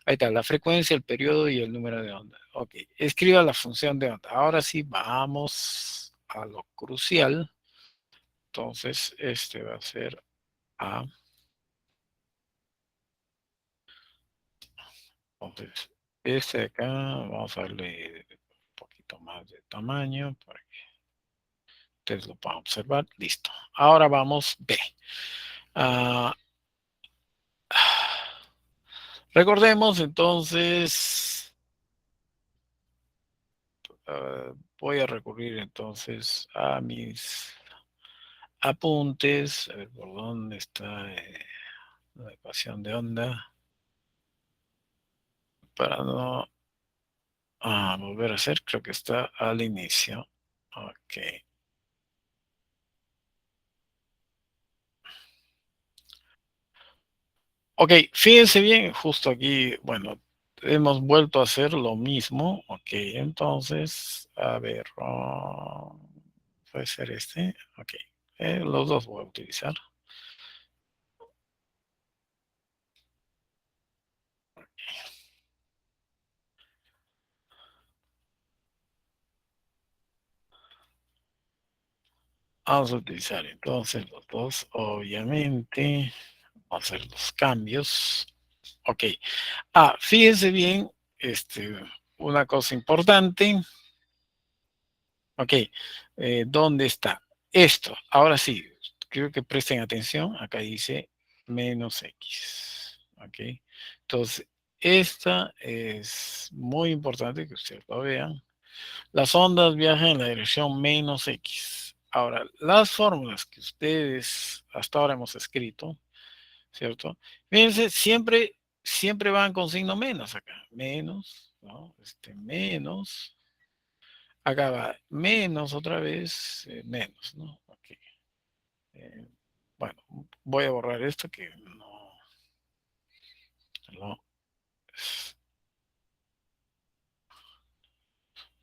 Ahí está, la frecuencia, el periodo y el número de onda. Ok, escriba la función de onda. Ahora sí, vamos a lo crucial. Entonces, este va a ser A. Entonces, este de acá, vamos a darle un poquito más de tamaño para que ustedes lo puedan observar. Listo. Ahora vamos B. Ah, recordemos entonces, voy a recurrir entonces a mis apuntes. A ver por dónde está la ecuación de onda. Para no volver a hacer, creo que está al inicio. Ok. Ok, fíjense bien, justo aquí, bueno, hemos vuelto a hacer lo mismo. Ok, entonces, a ver, puede ser este. Ok, los dos voy a utilizar. Vamos a utilizar entonces los dos, obviamente. Vamos a hacer los cambios. Ok. Fíjense bien, una cosa importante. Ok, ¿dónde está? Esto, ahora sí, quiero que presten atención. Acá dice menos X. Ok, entonces, esta es muy importante que ustedes lo vean. Las ondas viajan en la dirección menos X. Ahora, las fórmulas que ustedes hasta ahora hemos escrito, ¿cierto? Fíjense, siempre van con signo menos acá. Menos, ¿no? Menos. Acá va menos otra vez, menos, ¿no? Ok. Eh, bueno, voy a borrar esto que no.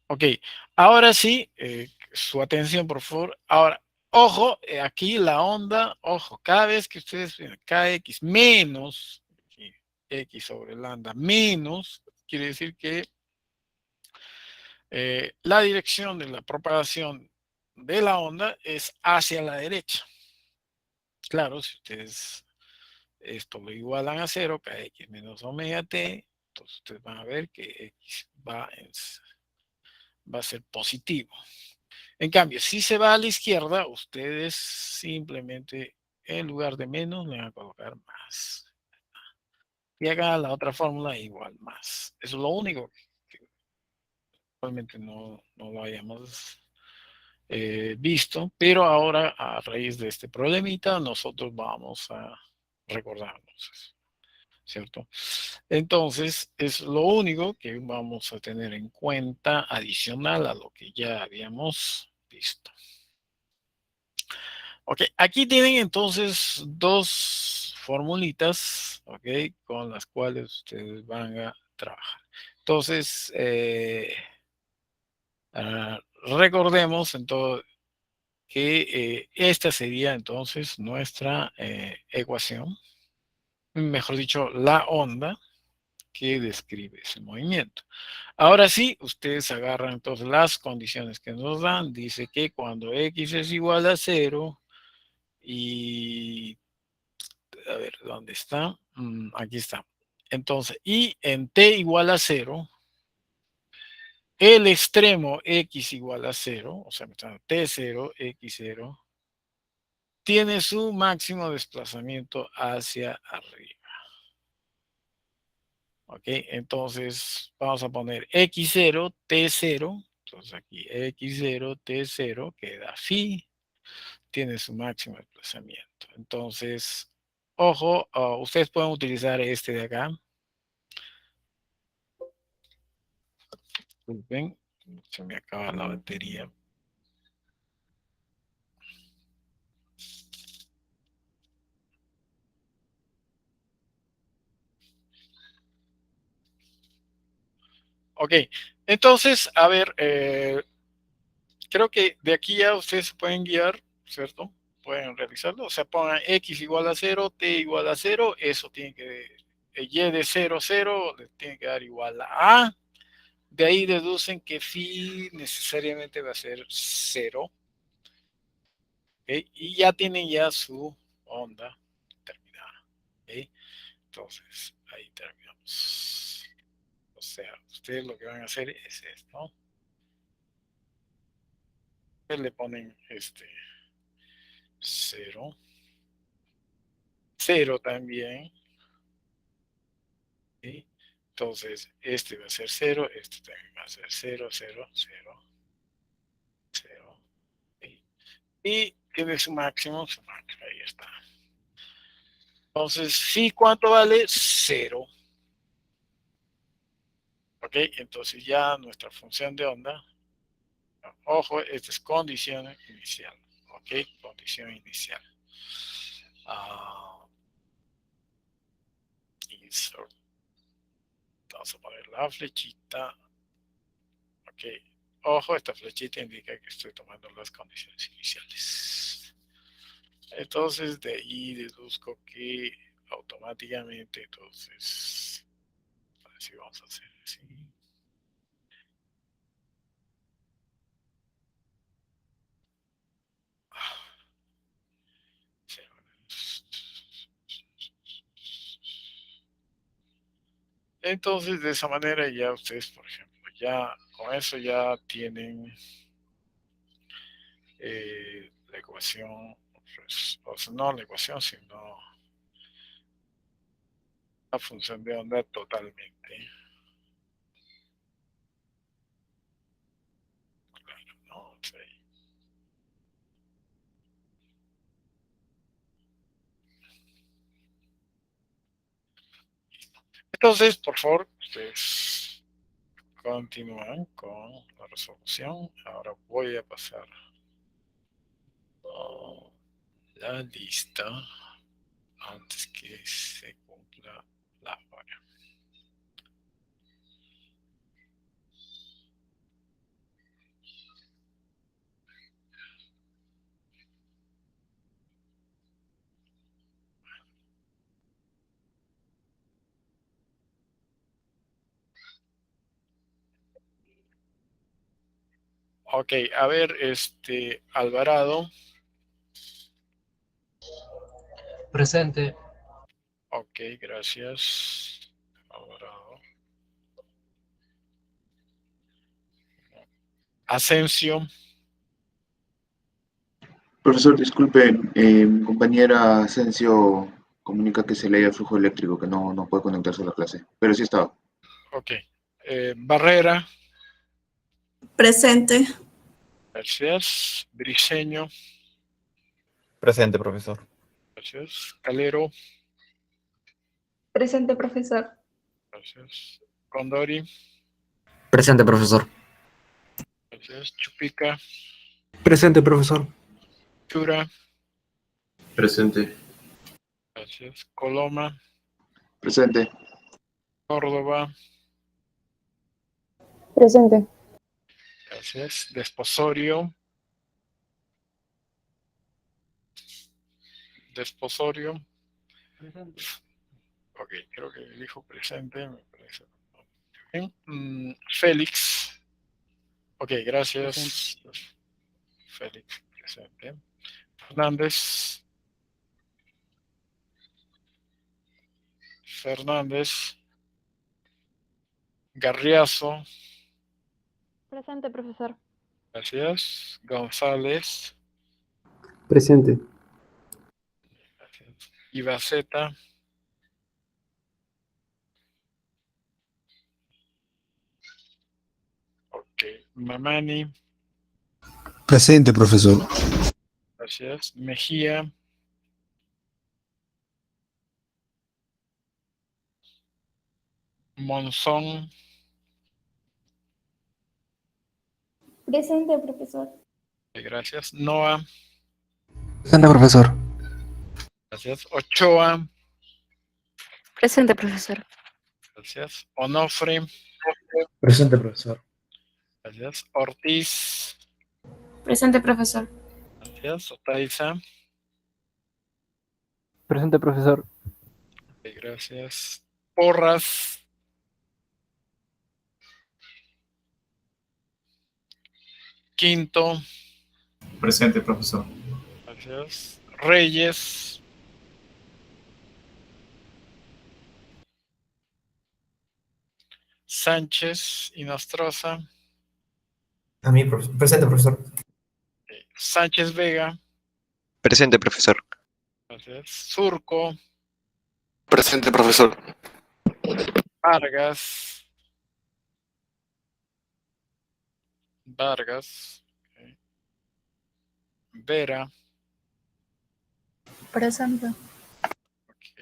Ok, ahora sí, su atención por favor. Ahora, ojo, aquí la onda, ojo, cada vez que ustedes ven KX menos, X sobre lambda menos, quiere decir que la dirección de la propagación de la onda es hacia la derecha. Claro, si ustedes esto lo igualan a cero, kx menos omega t, entonces ustedes van a ver que x va a ser positivo. En cambio, si se va a la izquierda, ustedes simplemente en lugar de menos le van a colocar más. Y acá la otra fórmula igual más. Eso es lo único que realmente no lo hayamos visto, pero ahora a raíz de este problemita nosotros vamos a recordarnos, ¿cierto? Entonces es lo único que vamos a tener en cuenta adicional a lo que ya habíamos visto. Ok, aquí tienen entonces dos formulitas, ok, con las cuales ustedes van a trabajar. Entonces, recordemos entonces que esta sería entonces nuestra ecuación, mejor dicho, la onda que describe ese movimiento. Ahora sí, ustedes agarran entonces las condiciones que nos dan. Dice que cuando x es igual a 0 y... A ver, ¿dónde está? Aquí está. Entonces, y en t igual a 0, el extremo x igual a 0, o sea, t0, x0, tiene su máximo desplazamiento hacia arriba. ¿Ok? Entonces vamos a poner x0, t0. Entonces aquí x0, t0 queda phi, tiene su máximo desplazamiento. Entonces, ojo, ustedes pueden utilizar este de acá. Disculpen, se me acaba la batería. Ok, entonces, a ver, creo que de aquí ya ustedes se pueden guiar, ¿cierto? Pueden realizarlo. O sea, pongan x igual a 0, t igual a 0, eso tiene que, y de 0, 0, le tiene que dar igual a a. De ahí deducen que phi necesariamente va a ser 0. ¿Okay? Y ya tienen ya su onda terminada. ¿Okay? Entonces, ahí terminamos. O sea, ustedes lo que van a hacer es esto. Ustedes le ponen 0. 0 también. ¿Sí? Entonces, este va a ser 0, este también va a ser 0, 0, 0, 0. ¿Sí? Y tiene su máximo, ahí está. Entonces, ¿sí cuánto vale? 0. ¿Ok? Entonces ya nuestra función de onda, ojo, esta es condición inicial. ¿Ok? Condición inicial. Insert. Vamos a poner la flechita. Ok. Ojo, esta flechita indica que estoy tomando las condiciones iniciales. Entonces de ahí deduzco que automáticamente, entonces, así vamos a hacer así. Entonces de esa manera ya ustedes, por ejemplo, ya con eso ya tienen la ecuación, pues, o sea, no la ecuación, sino la función de onda totalmente. Claro, ¿no? Sí. Entonces, por favor, ustedes continúan con la resolución. Ahora voy a pasar la lista antes que se cumpla la hora. Ok, a ver, Alvarado. Presente. Ok, gracias. Alvarado. Asensio. Profesor, disculpe, mi compañera Asensio comunica que se le el flujo eléctrico, que no puede conectarse a la clase, pero sí estaba. Ok. Barrera. Presente. Gracias. Briceño. Presente, profesor. Gracias. Calero. Presente, profesor. Gracias. Condori. Presente, profesor. Gracias. Chupica. Presente, profesor. Chura. Presente. Gracias. Coloma. Presente. Córdoba. Presente. Gracias. Desposorio. Desposorio. Ok, creo que dijo presente. Me parece. Bien. Félix. Ok, gracias. Félix, presente. Fernández. Fernández. Garriazo. Presente, profesor. Gracias. González. Presente. Gracias. Ibaceta. Ok. Mamani. Presente, profesor. Gracias. Mejía. Monzón. Presente, profesor. Gracias. Noa. Presente, profesor. Gracias. Ochoa. Presente, profesor. Gracias. Onofre. Presente, profesor. Gracias. Ortiz. Presente, profesor. Gracias. Otaiza. Presente, profesor. Gracias. Porras. Quinto. Presente, profesor. Gracias. Reyes. Sánchez y Nostroza. A mí, presente, profesor. Sánchez Vega. Presente, profesor. Gracias. Surco. Presente, profesor. Vargas. Vargas. Ok. Vera. Presente. Ok.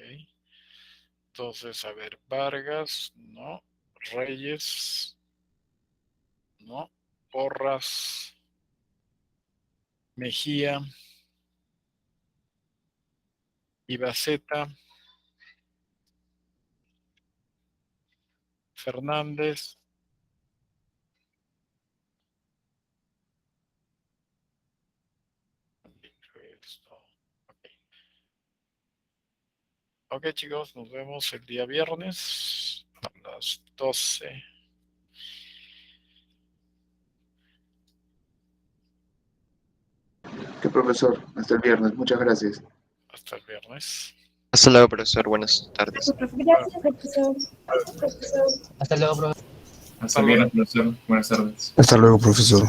Entonces, a ver, Vargas, no. Reyes, no. Porras. Mejía. Ibaceta. Fernández. Ok, chicos, nos vemos el día viernes a las 12. ¿Qué profesor? Hasta el viernes. Muchas gracias. Hasta el viernes. Hasta luego, profesor. Buenas tardes. Gracias, profesor. Hasta luego, profesor. Hasta el viernes, profesor. Buenas tardes. Hasta luego, profesor.